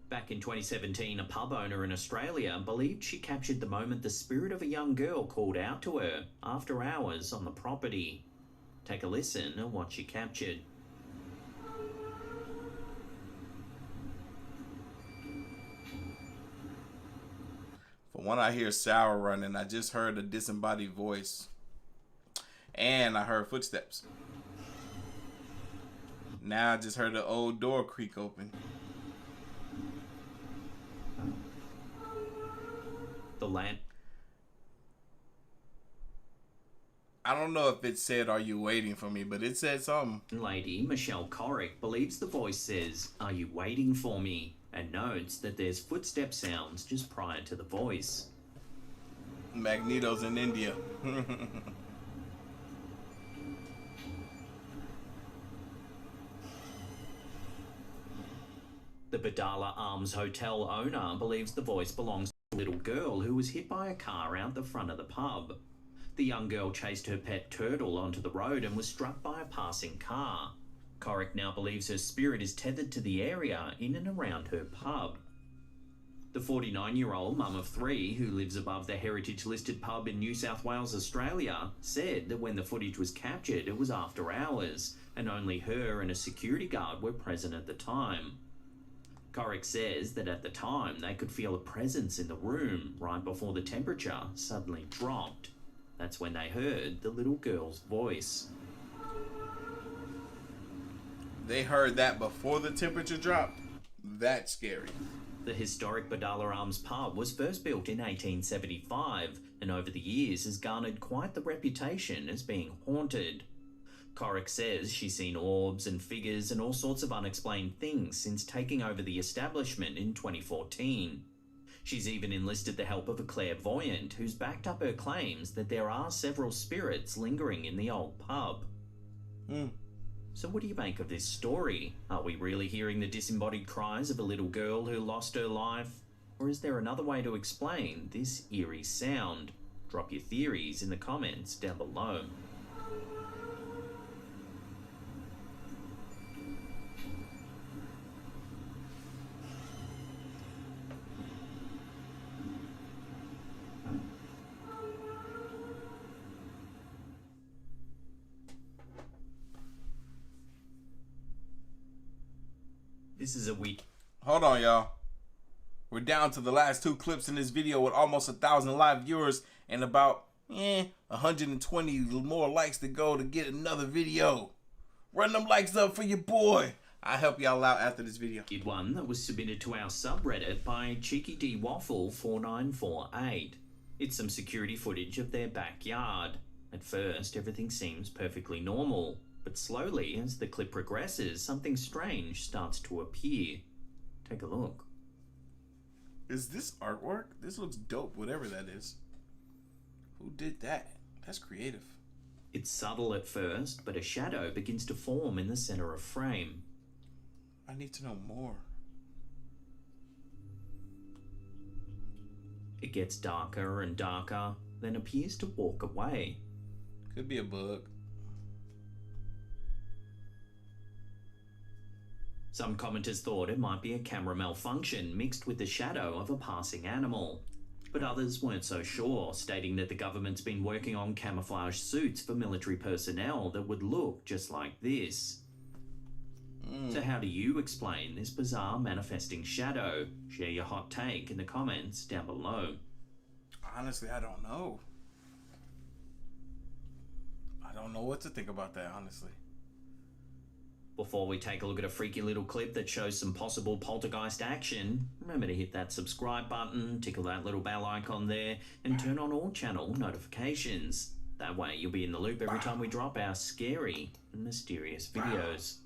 Back in 2017, a pub owner in Australia believed she captured the moment the spirit of a young girl called out to her after hours on the property. Take a listen at what she captured. For one, I hear sour running. I just heard a disembodied voice. And I heard footsteps. Now I just heard the old door creak open. The land. I don't know if it said, "Are you waiting for me?" but it said something. Lady Michelle Corrick believes the voice says, "Are you waiting for me?" and notes that there's footstep sounds just prior to the voice. Magneto's in India. The Badala Arms Hotel owner believes the voice belongs to a little girl who was hit by a car out the front of the pub. The young girl chased her pet turtle onto the road and was struck by a passing car. Corrick now believes her spirit is tethered to the area in and around her pub. The 49-year-old mum of 3 who lives above the heritage-listed pub in New South Wales, Australia, said that when the footage was captured, it was after hours, and only her and a security guard were present at the time. Corrick says that at the time they could feel a presence in the room right before the temperature suddenly dropped. That's when they heard the little girl's voice. They heard that before the temperature dropped? That's scary. The historic Badala Arms pub was first built in 1875 and over the years has garnered quite the reputation as being haunted. Corrick says she's seen orbs and figures and all sorts of unexplained things since taking over the establishment in 2014. She's even enlisted the help of a clairvoyant who's backed up her claims that there are several spirits lingering in the old pub. So what do you make of this story? Are we really hearing the disembodied cries of a little girl who lost her life? Or is there another way to explain this eerie sound? Drop your theories in the comments down below. This is a week. Hold on, y'all. We're down to the last 2 clips in this video with almost 1,000 live viewers and about 120 more likes to go to get another video. Run them likes up for your boy. I'll help y'all out after this video. One that was submitted to our subreddit by Cheeky D Waffle 4948. It's some security footage of their backyard. At first, everything seems perfectly normal, but slowly, as the clip progresses, something strange starts to appear. Take a look. Is this artwork? This looks dope, whatever that is. Who did that? That's creative. It's subtle at first, but a shadow begins to form in the center of frame. I need to know more. It gets darker and darker, then appears to walk away. Could be a bug. Some commenters thought it might be a camera malfunction mixed with the shadow of a passing animal. But others weren't so sure, stating that the government's been working on camouflage suits for military personnel that would look just like this. So how do you explain this bizarre manifesting shadow? Share your hot take in the comments down below. Honestly, I don't know. I don't know what to think about that, honestly. Before we take a look at a freaky little clip that shows some possible poltergeist action, remember to hit that subscribe button, tickle that little bell icon there, and turn on all channel notifications. That way you'll be in the loop every time we drop our scary and mysterious videos.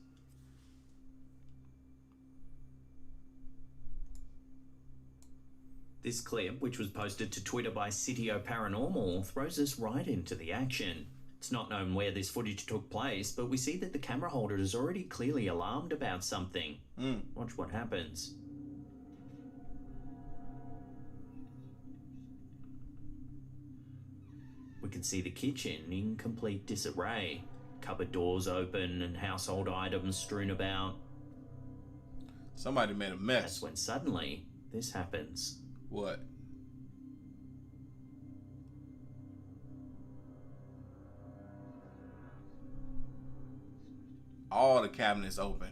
This clip, which was posted to Twitter by Cityo Paranormal, throws us right into the action. It's not known where this footage took place, but we see that the camera holder is already clearly alarmed about something. Watch what happens. We can see the kitchen in complete disarray. Cupboard doors open and household items strewn about. Somebody made a mess. That's when suddenly this happens. What? All the cabinets open.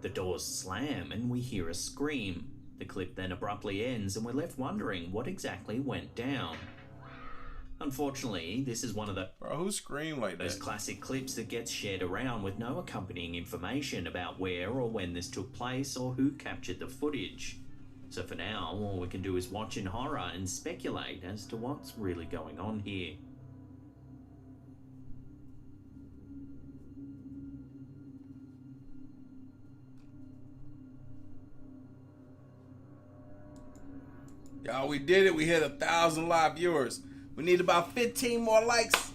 The doors slam and we hear a scream. The clip then abruptly ends and we're left wondering what exactly went down. Unfortunately, this is one of the who screamed like those that? Classic clips that gets shared around with no accompanying information about where or when this took place or who captured the footage. So for now, all we can do is watch in horror and speculate as to what's really going on here. Y'all, we did it. We hit 1,000 live viewers. We need about 15 more likes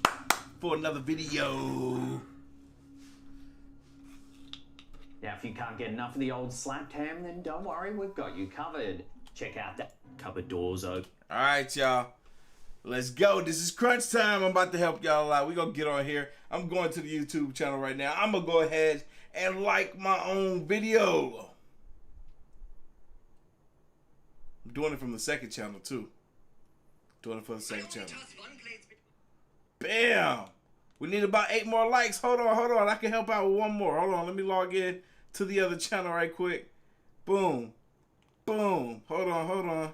for another video. Now, if you can't get enough of the old slapped ham, then don't worry, we've got you covered. Check out that cupboard doors open. All right, y'all. Let's go. This is crunch time. I'm about to help y'all out. We're going to get on here. I'm going to the YouTube channel right now. I'm going to go ahead and like my own video. I'm doing it from the second channel, too. Doing it for the second channel. Bam! We need about 8 more likes. Hold on. I can help out with one more. Hold on. Let me log in to the other channel right quick. Boom. Boom. Hold on.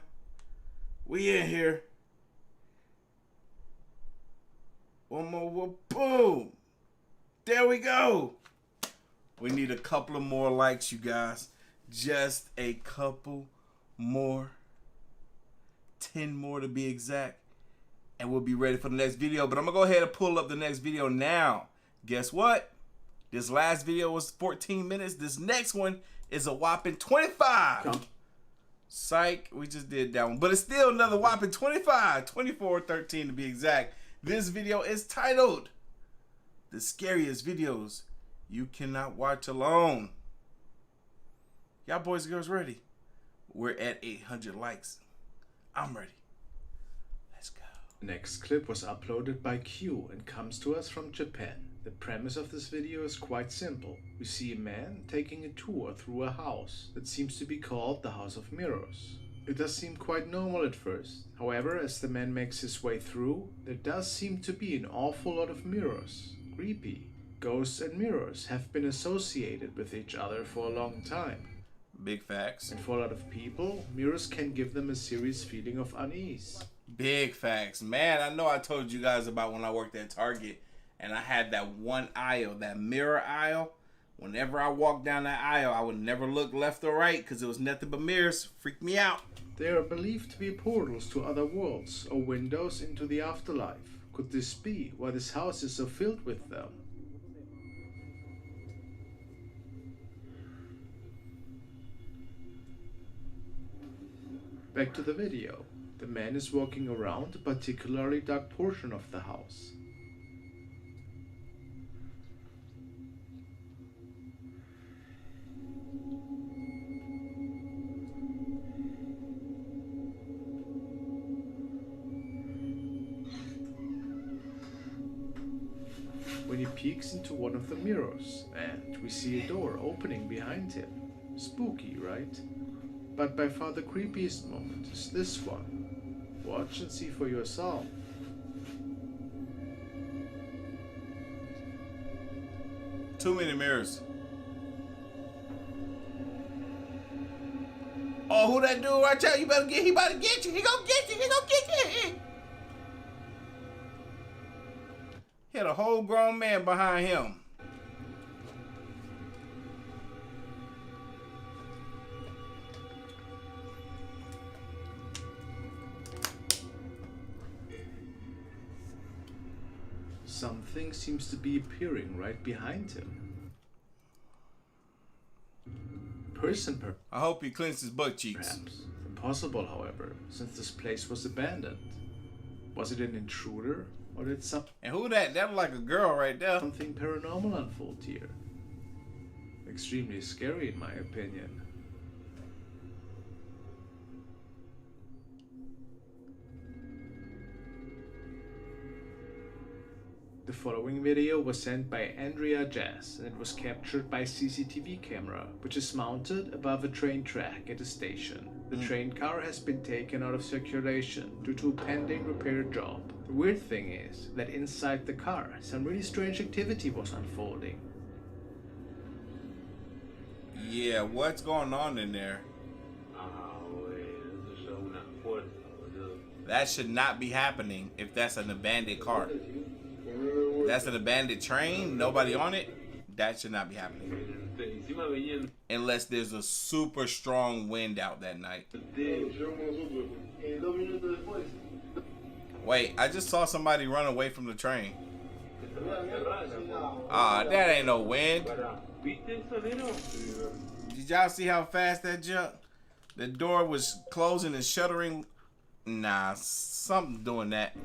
We in here. One more. Boom. There we go. We need a couple of more likes, you guys. Just a couple more. 10 more to be exact. And we'll be ready for the next video. But I'm going to go ahead and pull up the next video now. Guess what? This last video was 14 minutes. This next one is a whopping 25. Psych. We just did that one. But it's still another whopping 25. 24:13 to be exact. This video is titled The Scariest Videos You Cannot Watch Alone. Y'all boys and girls ready? We're at 800 likes. I'm ready. Let's go. Next clip was uploaded by Q and comes to us from Japan. The premise of this video is quite simple. We see a man taking a tour through a house that seems to be called the House of Mirrors. It does seem quite normal at first. However, as the man makes his way through, there does seem to be an awful lot of mirrors. Creepy. Ghosts and mirrors have been associated with each other for a long time. Big facts. And for a lot of people, mirrors can give them a serious feeling of unease. Big facts. Man, I know I told you guys about when I worked at Target and I had that one aisle, that mirror aisle. Whenever I walked down that aisle, I would never look left or right because it was nothing but mirrors. Freaked me out. They are believed to be portals to other worlds or windows into the afterlife. Could this be why this house is so filled with them? Back to the video. The man is walking around a particularly dark portion of the house. When he peeks into one of the mirrors, and we see a door opening behind him. Spooky, right? But by far the creepiest moment is this one. Watch and see for yourself. Too many mirrors. Oh, who that dude right there? You better get, he about to get you. He gonna get you. He gonna get you. He had a whole grown man behind him. Something seems to be appearing right behind him. I hope he cleans his butt cheeks. Perhaps. Impossible, however, since this place was abandoned. Was it an intruder, or did something? And who that? That like a girl right there. Something paranormal unfold here. Extremely scary, in my opinion. The following video was sent by Andrea Jazz and it was captured by CCTV camera, which is mounted above a train track at a station. The train car has been taken out of circulation due to a pending repair job. The weird thing is that inside the car, some really strange activity was unfolding. Yeah, what's going on in there? That should not be happening if that's an abandoned car. That's an abandoned train, nobody on it. That should not be happening. Unless there's a super strong wind out that night. Wait, I just saw somebody run away from the train. Ah, that ain't no wind. Did y'all see how fast that jumped? The door was closing and shuttering. Nah, something doing that.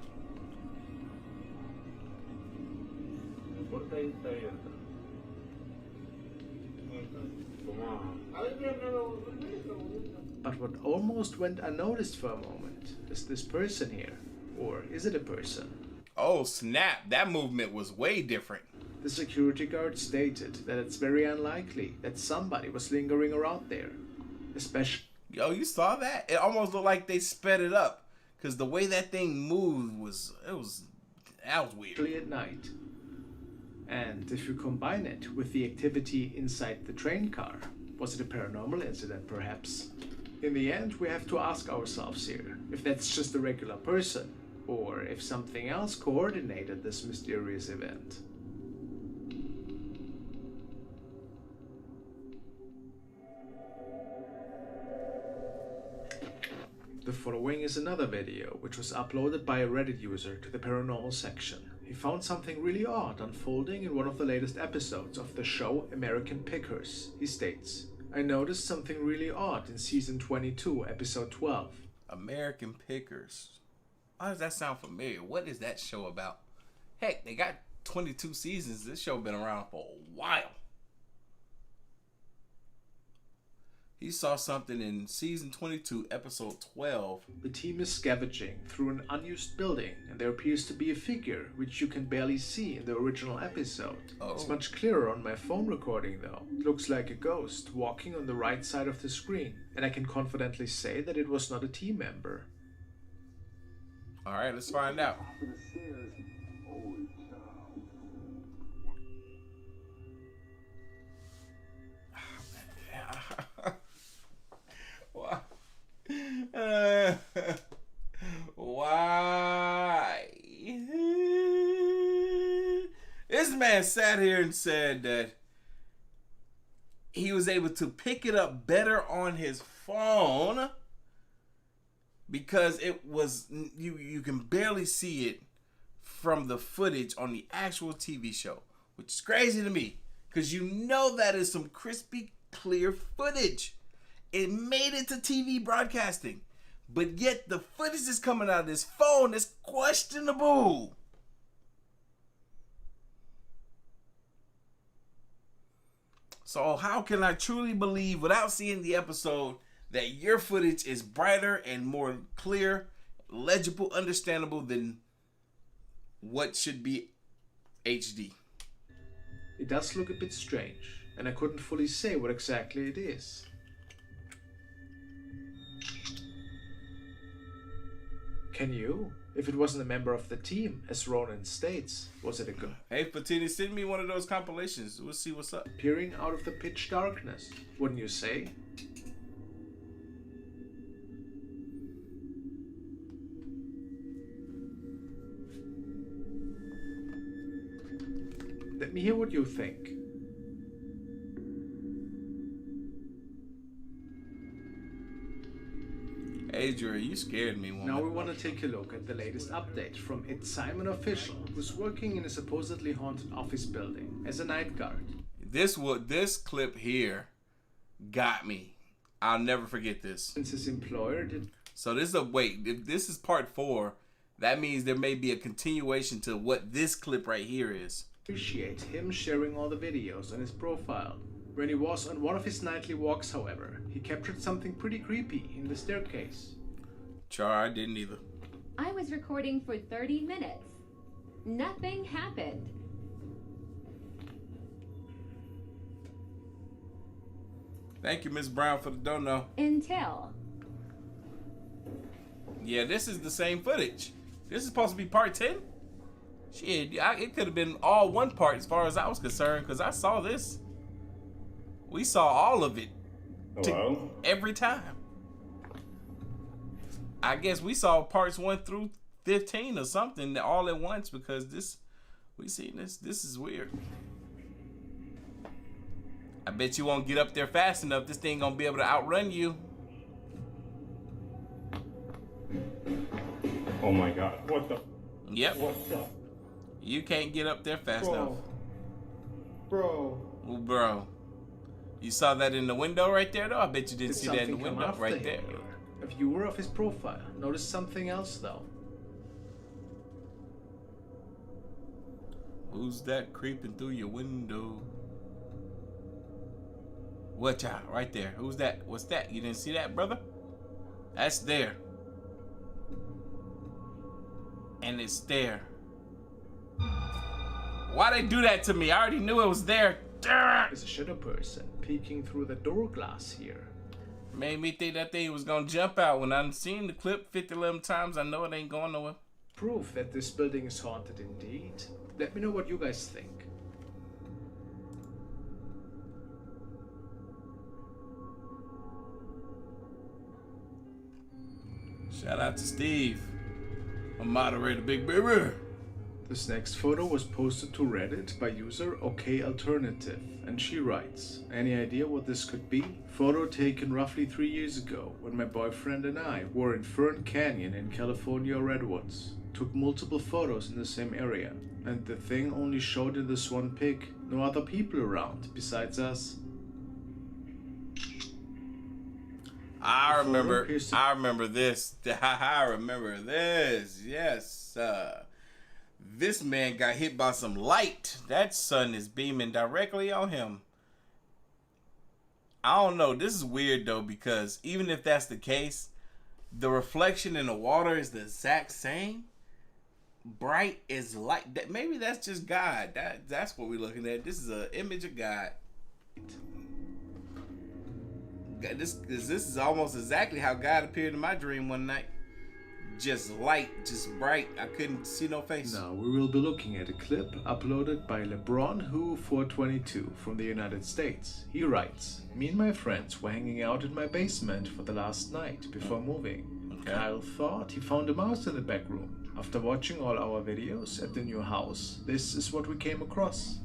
But what almost went unnoticed for a moment is this person here. Or is it a person? Oh snap, that movement was way different. The security guard stated that it's very unlikely that somebody was lingering around there. Especially... Yo, you saw that? It almost looked like they sped it up. Because the way that thing moved was weird. At night. And if you combine it with the activity inside the train car, was it a paranormal incident perhaps? In the end, we have to ask ourselves here if that's just a regular person, or if something else coordinated this mysterious event. The following is another video, which was uploaded by a Reddit user to the paranormal section. He found something really odd unfolding in one of the latest episodes of the show American Pickers. He states, I noticed something really odd in season 22, episode 12. American Pickers. Why does that sound familiar? What is that show about? Heck, they got 22 seasons. This show been around for a while. He saw something in season 22, episode 12. The team is scavenging through an unused building, and there appears to be a figure, which you can barely see in the original episode. Oh. It's much clearer on my phone recording though. It looks like a ghost walking on the right side of the screen, and I can confidently say that it was not a team member. Alright, let's find out. man sat here and said that he was able to pick it up better on his phone because it was you can barely see it from the footage on the actual TV show, which is crazy to me because you know that is some crispy, clear footage. It made it to TV broadcasting, but yet the footage is coming out of this phone is questionable. So how can I truly believe without seeing the episode that your footage is brighter and more clear, legible, understandable than what should be HD? It does look a bit strange, and I couldn't fully say what exactly it is. Can you? If it wasn't a member of the team, as Ronan states, was it a good? Hey, Patini, send me one of those compilations. We'll see what's up. Peering out of the pitch darkness, wouldn't you say? Let me hear what you think. Adrian, you scared me. Now we want to take a look at the latest update from It's Simon Official, who's working in a supposedly haunted office building as a night guard. This clip here got me. I'll never forget this. Since his employer did. So this is if this is part 4, that means there may be a continuation to what this clip right here is. Appreciate him sharing all the videos on his profile. When he was on one of his nightly walks, however, he captured something pretty creepy in the staircase. I didn't either. I was recording for 30 minutes. Nothing happened. Thank you, Miss Brown, for the dono. Until. Yeah, this is the same footage. This is supposed to be part 10? Shit, it could have been all one part as far as I was concerned, because I saw this. We saw all of it. Hello? Every time. I guess we saw parts 1 through 15 or something all at once because we seen this. This is weird. I bet you won't get up there fast enough. This thing gonna be able to outrun you. Oh my god. What the? Yep. What the? You can't get up there fast enough. Bro. Ooh, bro. You saw that in the window right there, though? I bet you didn't see that in the window right there. A viewer of his profile noticed something else, though. Who's that creeping through your window? Watch out, right there. Who's that? What's that? You didn't see that, brother? That's there. And it's there. Why'd they do that to me? I already knew it was there. There's a shadow person peeking through the door glass here. Made me think that thing was gonna jump out. When I've seen the clip 50-11 times, I know it ain't going nowhere. Proof that this building is haunted indeed. Let me know what you guys think. Shout out to Steve, a moderator, big baby. This next photo was posted to Reddit by user OKAlternative, and she writes, any idea what this could be? Photo taken roughly 3 years ago when my boyfriend and I were in Fern Canyon in California Redwoods. Took multiple photos in the same area, and the thing only showed in this one pic. No other people around besides us. I remember this. I remember this. Yes. This man got hit by some light. That sun is beaming directly on him. I don't know. This is weird though, because even if that's the case, the reflection in the water is the exact same. Bright as light. That maybe that's just God. That's what we're looking at. This is an image of God. This is almost exactly how God appeared in my dream one night. Just light, just bright. I couldn't see no face. Now we will be looking at a clip uploaded by LeBron Who 422 from the United States. He writes, me and my friends were hanging out in my basement for the last night before moving. Okay. Kyle thought he found a mouse in the back room. After watching all our videos at the new house, this is what we came across.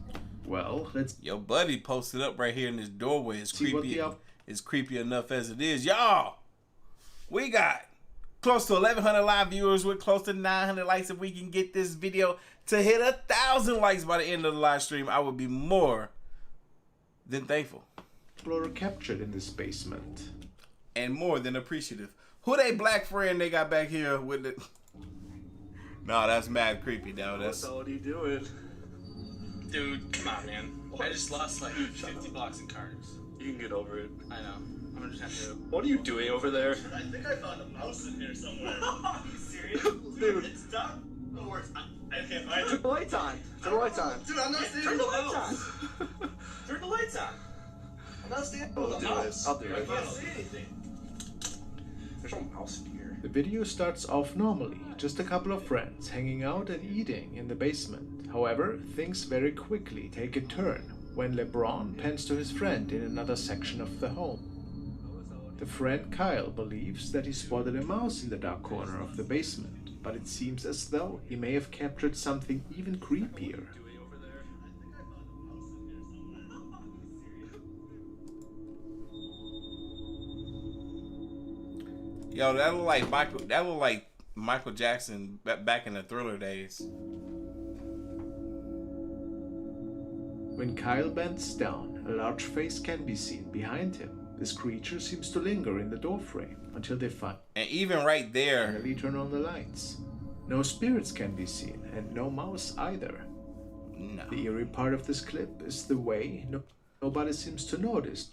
Well, let's... Your buddy posted up right here in this doorway. It's see creepy. what It's creepy enough as it is. Y'all, we got close to 1,100 live viewers with close to 900 likes. If we can get this video to hit 1,000 likes by the end of the live stream, I would be more than thankful. Explorer captured in this basement. And more than appreciative. Who they black friend they got back here with it? No, that's mad creepy, though. That's... What are you doing? Dude, come on, man. I just lost like 50 blocks in cards. You can get over it. I know. I'm gonna just have to... What are you doing over there? I think I found a mouse in here somewhere. Are you serious? Dude, it's done. No worries. I can't find it. Turn the lights on. Turn the lights on. Dude, I'm not standing. Turn the lights on. Turn the lights on. I'm not standing with a mouse. I'll do it. I can't see anything. There's no mouse in here. The video starts off normally, just a couple of friends hanging out and eating in the basement. However, things very quickly take a turn when LeBron pans to his friend in another section of the home. The friend Kyle believes that he spotted a mouse in the dark corner of the basement, but it seems as though he may have captured something even creepier. Yo, that look like Michael. That look like Michael Jackson back in the Thriller days. When Kyle bends down, a large face can be seen behind him. This creature seems to linger in the doorframe until they and even right there, finally turn on the lights. No spirits can be seen, and no mouse either. No. The eerie part of this clip is the way nobody seems to notice.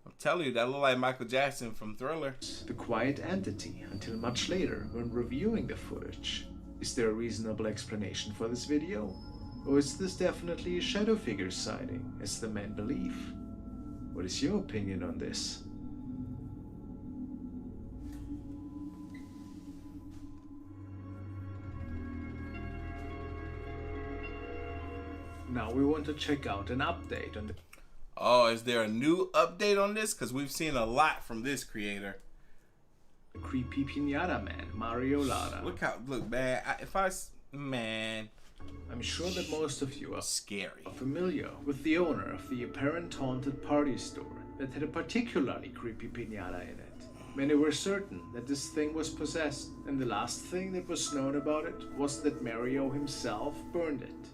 I'm telling you, that look like Michael Jackson from Thriller. The quiet entity until much later when reviewing the footage. Is there a reasonable explanation for this video? Or is this definitely a shadow figure sighting, as the men believe? What is your opinion on this? Now we want to check out an update on the... Oh, is there a new update on this? Because we've seen a lot from this creator. The creepy pinata man, Mario Lara. Look, man. Man. I'm sure that most of you are scary. Familiar with the owner of the apparent haunted party store that had a particularly creepy pinata in it. Many were certain that this thing was possessed, and the last thing that was known about it was that Mario himself burned it.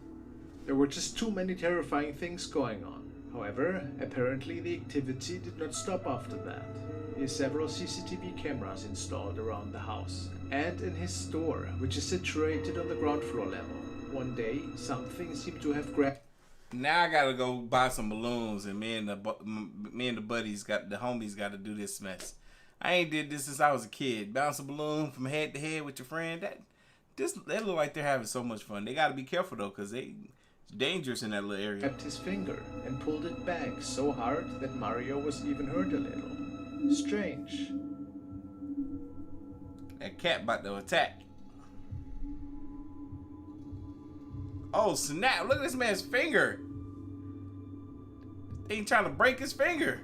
There were just too many terrifying things going on. However, apparently the activity did not stop after that. He has several CCTV cameras installed around the house, and in his store, which is situated on the ground floor level. One day, something seemed to have grabbed. Now I gotta go buy some balloons, and me and the buddies the homies got to do this mess. I ain't did this since I was a kid. Bounce a balloon from head to head with your friend. They look like they're having so much fun. They gotta be careful though, cause it's dangerous in that little area. Grabbed his finger and pulled it back so hard that Mario was even hurt a little. Strange. That cat about to attack. Oh snap, look at this man's finger. They ain't trying to break his finger.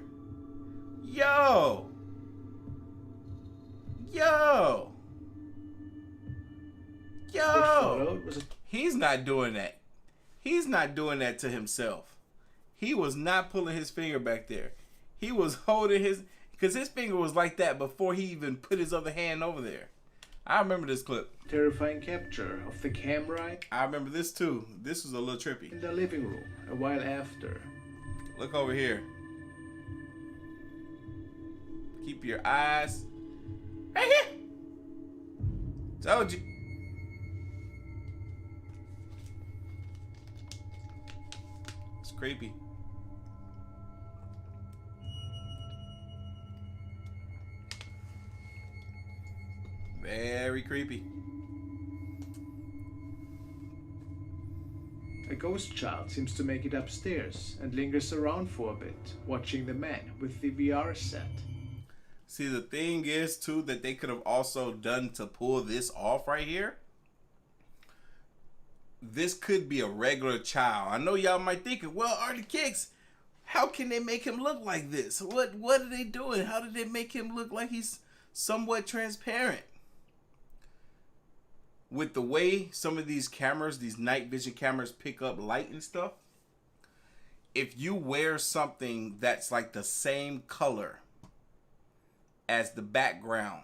Yo. He's not doing that. He's not doing that to himself. He was not pulling his finger back there. He was holding because his finger was like that before he even put his other hand over there. I remember this clip. Terrifying capture of the camera. I remember this too. This was a little trippy. In the living room, a while after. Look over here. Keep your eyes right here. Told you. It's creepy. Very creepy. A ghost child seems to make it upstairs and lingers around for a bit, watching the man with the VR set. See, the thing is, too, that they could have also done to pull this off right here. This could be a regular child. I know y'all might think, well, Artofkickz, how can they make him look like this? What are they doing? How did they make him look like he's somewhat transparent? with the way some of these cameras, these night vision cameras, pick up light and stuff, if you wear something that's like the same color as the background,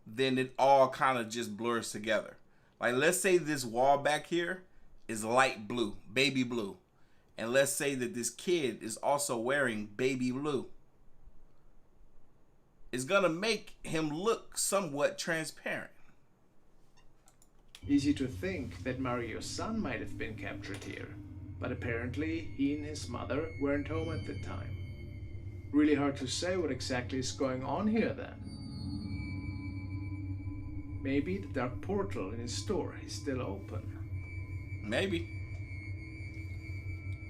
then it all kind of just blurs together. Like, let's say this wall back here is light blue, baby blue. And let's say that this kid is also wearing baby blue. It's gonna make him look somewhat transparent. Easy to think that Mario's son might have been captured here, but apparently he and his mother weren't home at the time. Really hard to say what exactly is going on here then. Maybe the dark portal in his store is still open. Maybe.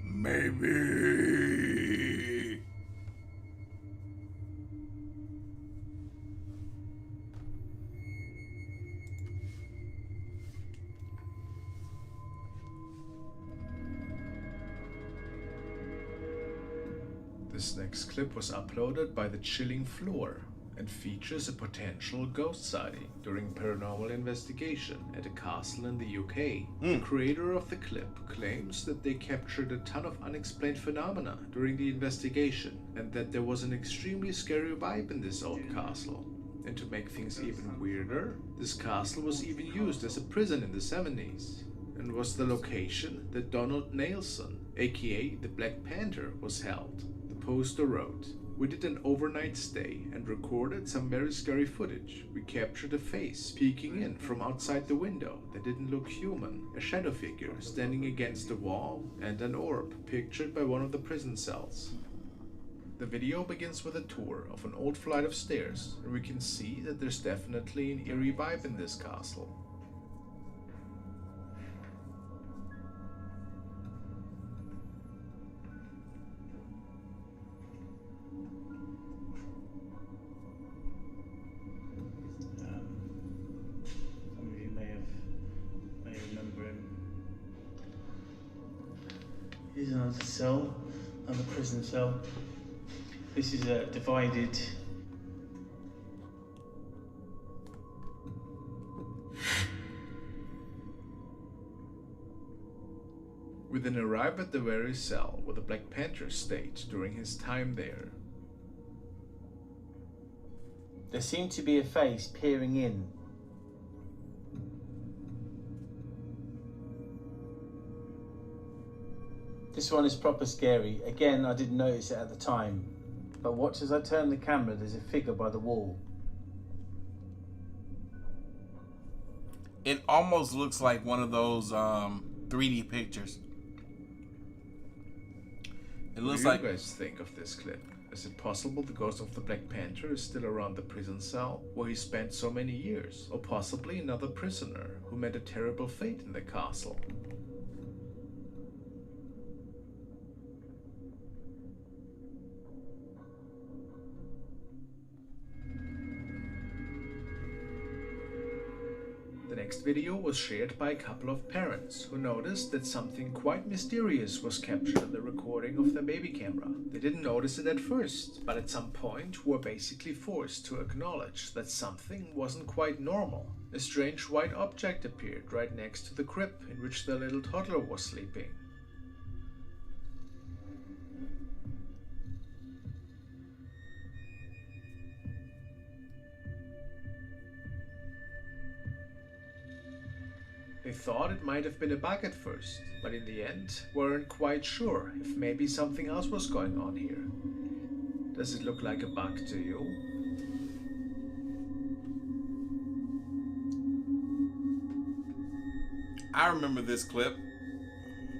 Maybe. This next clip was uploaded by The Chilling Floor and features a potential ghost sighting during paranormal investigation at a castle in the UK. The creator of the clip claims that they captured a ton of unexplained phenomena during the investigation and that there was an extremely scary vibe in this old castle. And to make things even weirder, this castle was even used as a prison in the 70s and was the location that Donald Nelson, aka the Black Panther, was held. The poster wrote, "We did an overnight stay and recorded some very scary footage. We captured a face peeking in from outside the window that didn't look human, a shadow figure standing against the wall, and an orb pictured by one of the prison cells." The video begins with a tour of an old flight of stairs, and we can see that there's definitely an eerie vibe in this castle. Some of you may remember him. Here's another cell, another prison cell. This is divided. We then arrive at the very cell where the Black Panther stayed during his time there. There seemed to be a face peering in. This one is proper scary. Again, I didn't notice it at the time. But watch as I turn the camera, there's a figure by the wall. It almost looks like one of those 3D pictures. It looks like... What do you guys think of this clip? Is it possible the ghost of the Black Panther is still around the prison cell where he spent so many years? Or possibly another prisoner who met a terrible fate in the castle? The next video was shared by a couple of parents who noticed that something quite mysterious was captured in the recording of their baby camera. They didn't notice it at first, but at some point were basically forced to acknowledge that something wasn't quite normal. A strange white object appeared right next to the crib in which their little toddler was sleeping. They thought it might have been a bug at first, but in the end weren't quite sure if maybe something else was going on here. Does it look like a bug to you? I remember this clip.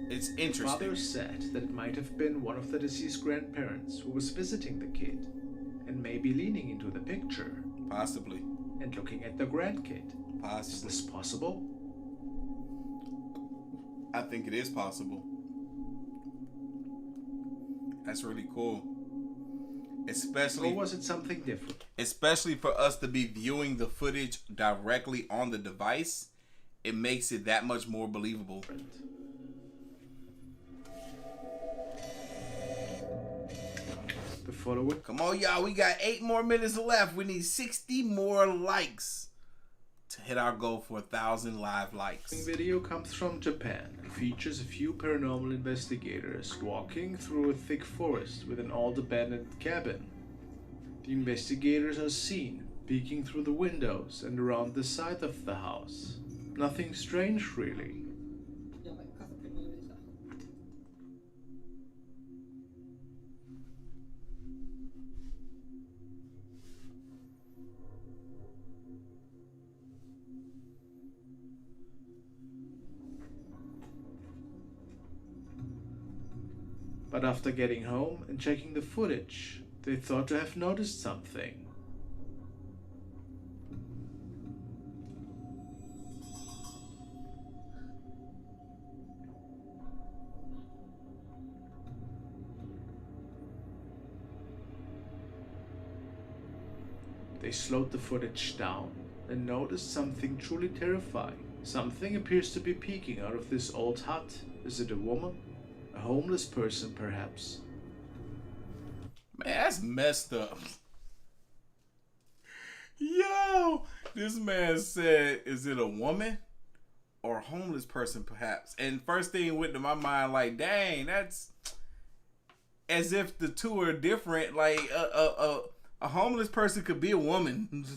It's interesting. Father said that it might have been one of the deceased grandparents who was visiting the kid, and maybe leaning into the picture. Possibly. And looking at the grandkid. Possibly. Is this possible? I think it is possible. That's really cool. Especially... Or was it something different? Especially for us to be viewing the footage directly on the device, it makes it that much more believable. The following. Come on, y'all. We got 8 more minutes left. We need 60 more likes to hit our goal for 1,000 live likes. The video comes from Japan and features a few paranormal investigators walking through a thick forest with an old abandoned cabin. The investigators are seen peeking through the windows and around the side of the house. Nothing strange, really. But after getting home and checking the footage, they thought to have noticed something. They slowed the footage down and noticed something truly terrifying. Something appears to be peeking out of this old hut. Is it a woman? A homeless person, perhaps? Man, that's messed up. Yo, this man said, is it a woman or a homeless person, perhaps? And first thing went to my mind, like, dang, that's as if the two are different. Like, a homeless person could be a woman.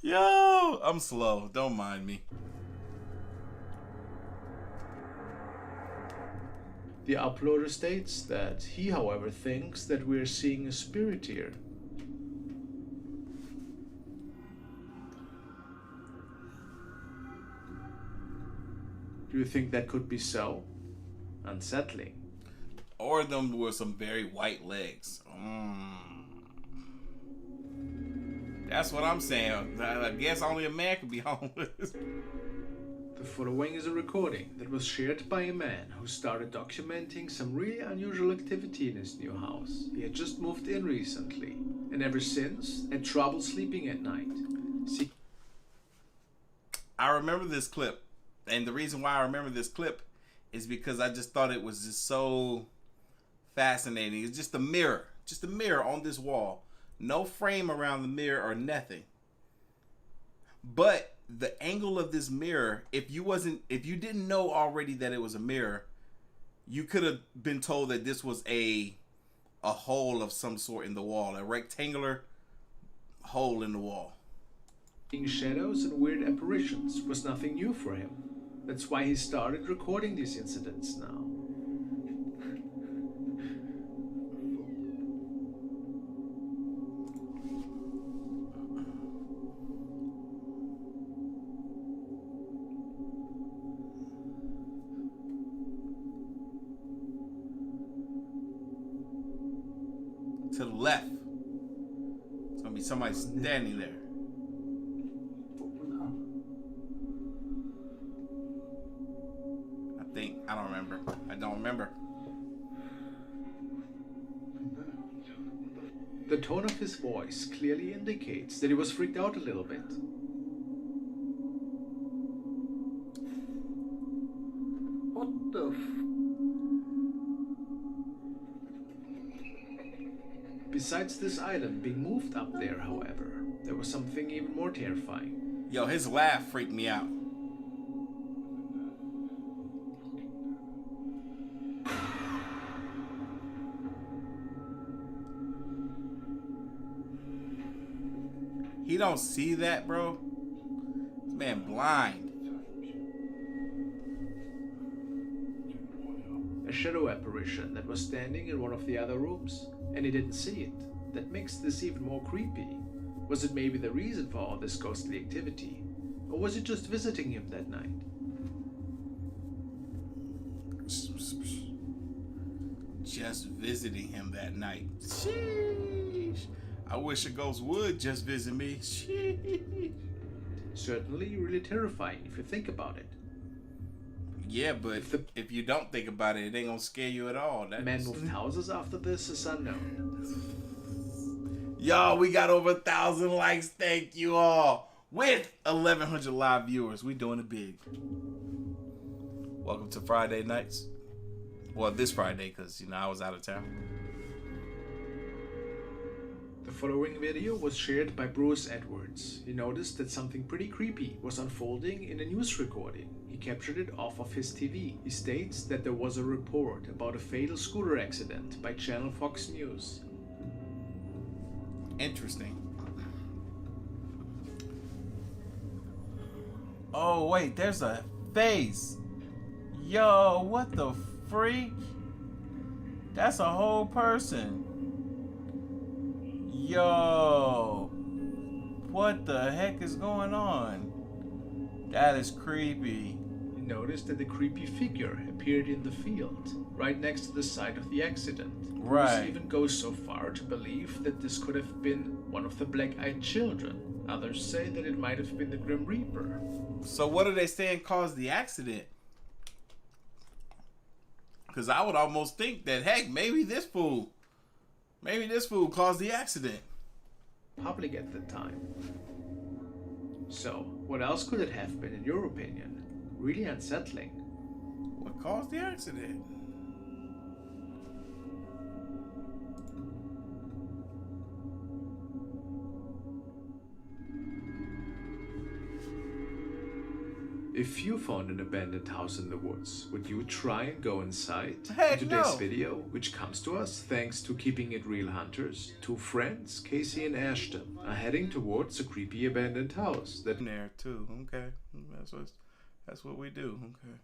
Yo, I'm slow. Don't mind me. The uploader states that he, however, thinks that we're seeing a spirit here. Do you think that could be so? Unsettling. Or them were some very white legs. That's what I'm saying. I guess only a man could be homeless. The following is a recording that was shared by a man who started documenting some really unusual activity in his new house. He had just moved in recently, and ever since had trouble sleeping at night. I remember this clip, and the reason why I remember this clip is because I just thought it was just so fascinating. It's just a mirror on this wall. No frame around the mirror or nothing. But the angle of this mirror, if you didn't know already that it was a mirror, you could have been told that this was a hole of some sort in the wall, a rectangular hole in the wall. Seeing shadows and weird apparitions was nothing new for him. That's why he started recording these incidents now. To the left, it's gonna be somebody standing there. I don't remember. I don't remember. The tone of his voice clearly indicates that he was freaked out a little bit. What the Besides this item being moved up there, however, there was something even more terrifying. Yo, his laugh freaked me out. He don't see that, bro. This man blind. A shadow apparition that was standing in one of the other rooms, and he didn't see it. That makes this even more creepy. Was it maybe the reason for all this ghostly activity? Or was it just visiting him that night? Just visiting him that night. Sheesh. I wish a ghost would just visit me. Sheesh. Certainly really terrifying if you think about it. Yeah, but if you don't think about it, it ain't gonna scare you at all. Man moved houses after this is unknown. Y'all, we got over 1,000 likes. Thank you all. With 1,100 live viewers, we doing it big. Welcome to Friday nights. Well, this Friday, because, I was out of town. The following video was shared by Bruce Edwards. He noticed that something pretty creepy was unfolding in a news recording. He captured it off of his TV. He states that there was a report about a fatal scooter accident by Channel Fox News. Interesting. Oh wait, there's a face. Yo, what the freak? That's a whole person. Yo, what the heck is going on? That is creepy. He noticed that a creepy figure appeared in the field, right next to the site of the accident. Right. Bruce even goes so far to believe that this could have been one of the black-eyed children. Others say that it might have been the Grim Reaper. So what are they saying caused the accident? Because I would almost think that, heck, maybe this fool caused the accident. Public at the time. So, what else could it have been in your opinion? Really unsettling. What caused the accident? If you found an abandoned house in the woods, would you try and go inside? Heck In today's no. video, which comes to us thanks to Keeping It Real Hunters, two friends, Casey and Ashton, are heading towards a creepy abandoned house that there too. Okay, that's what we do. Okay.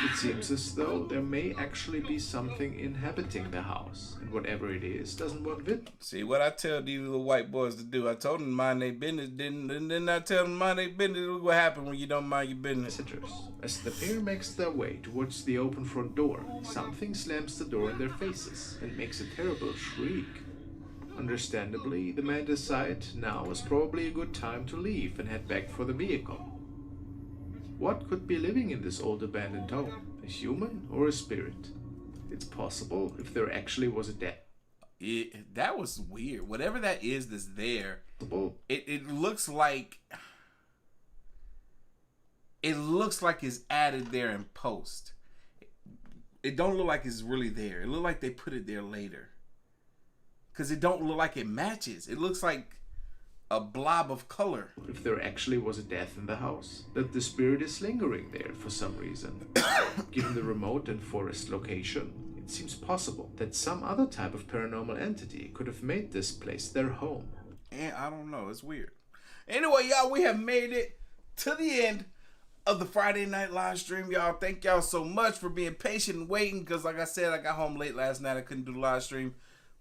It seems as though there may actually be something inhabiting the house, and whatever it is doesn't want it. See what I tell these little white boys to do. I told them to mind their business. Didn't I tell them to mind their business? Look what happens when you don't mind your business. Visitors. As the pair makes their way towards the open front door, something slams the door in their faces and makes a terrible shriek. Understandably, the men decide now is probably a good time to leave and head back for the vehicle. What could be living in this old abandoned home? A human or a spirit? It's possible if there actually was a death. That was weird. Whatever that is that's there, it looks like it's added there in post. It don't look like it's really there. It look like they put it there later. Cause it don't look like it matches. It looks like a blob of color. If there actually was a death in the house, that the spirit is lingering there for some reason. Given the remote and forest location, it seems possible that some other type of paranormal entity could have made this place their home. And I don't know, it's weird. Anyway, y'all, we have made it to the end of the Friday night live stream, y'all. Thank y'all so much for being patient and waiting, because like I said, I got home late last night. I couldn't do the live stream,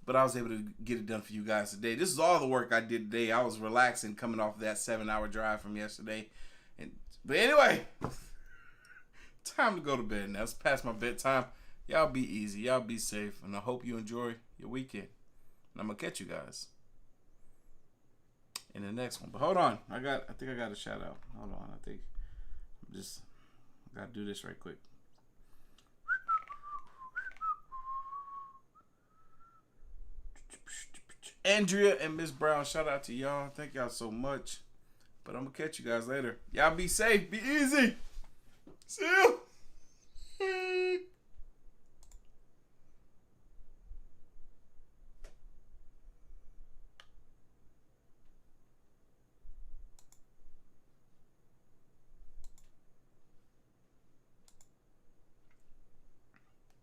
but I was able to get it done for you guys today. This is all the work I did today. I was relaxing coming off that 7-hour drive from yesterday. But anyway, time to go to bed now. It's past my bedtime. Y'all be easy. Y'all be safe. And I hope you enjoy your weekend. And I'm going to catch you guys in the next one. But hold on. I think I got a shout out. Hold on. I got to do this right quick. Andrea and Miss Brown, shout out to y'all. Thank y'all so much. But I'm going to catch you guys later. Y'all be safe. Be easy.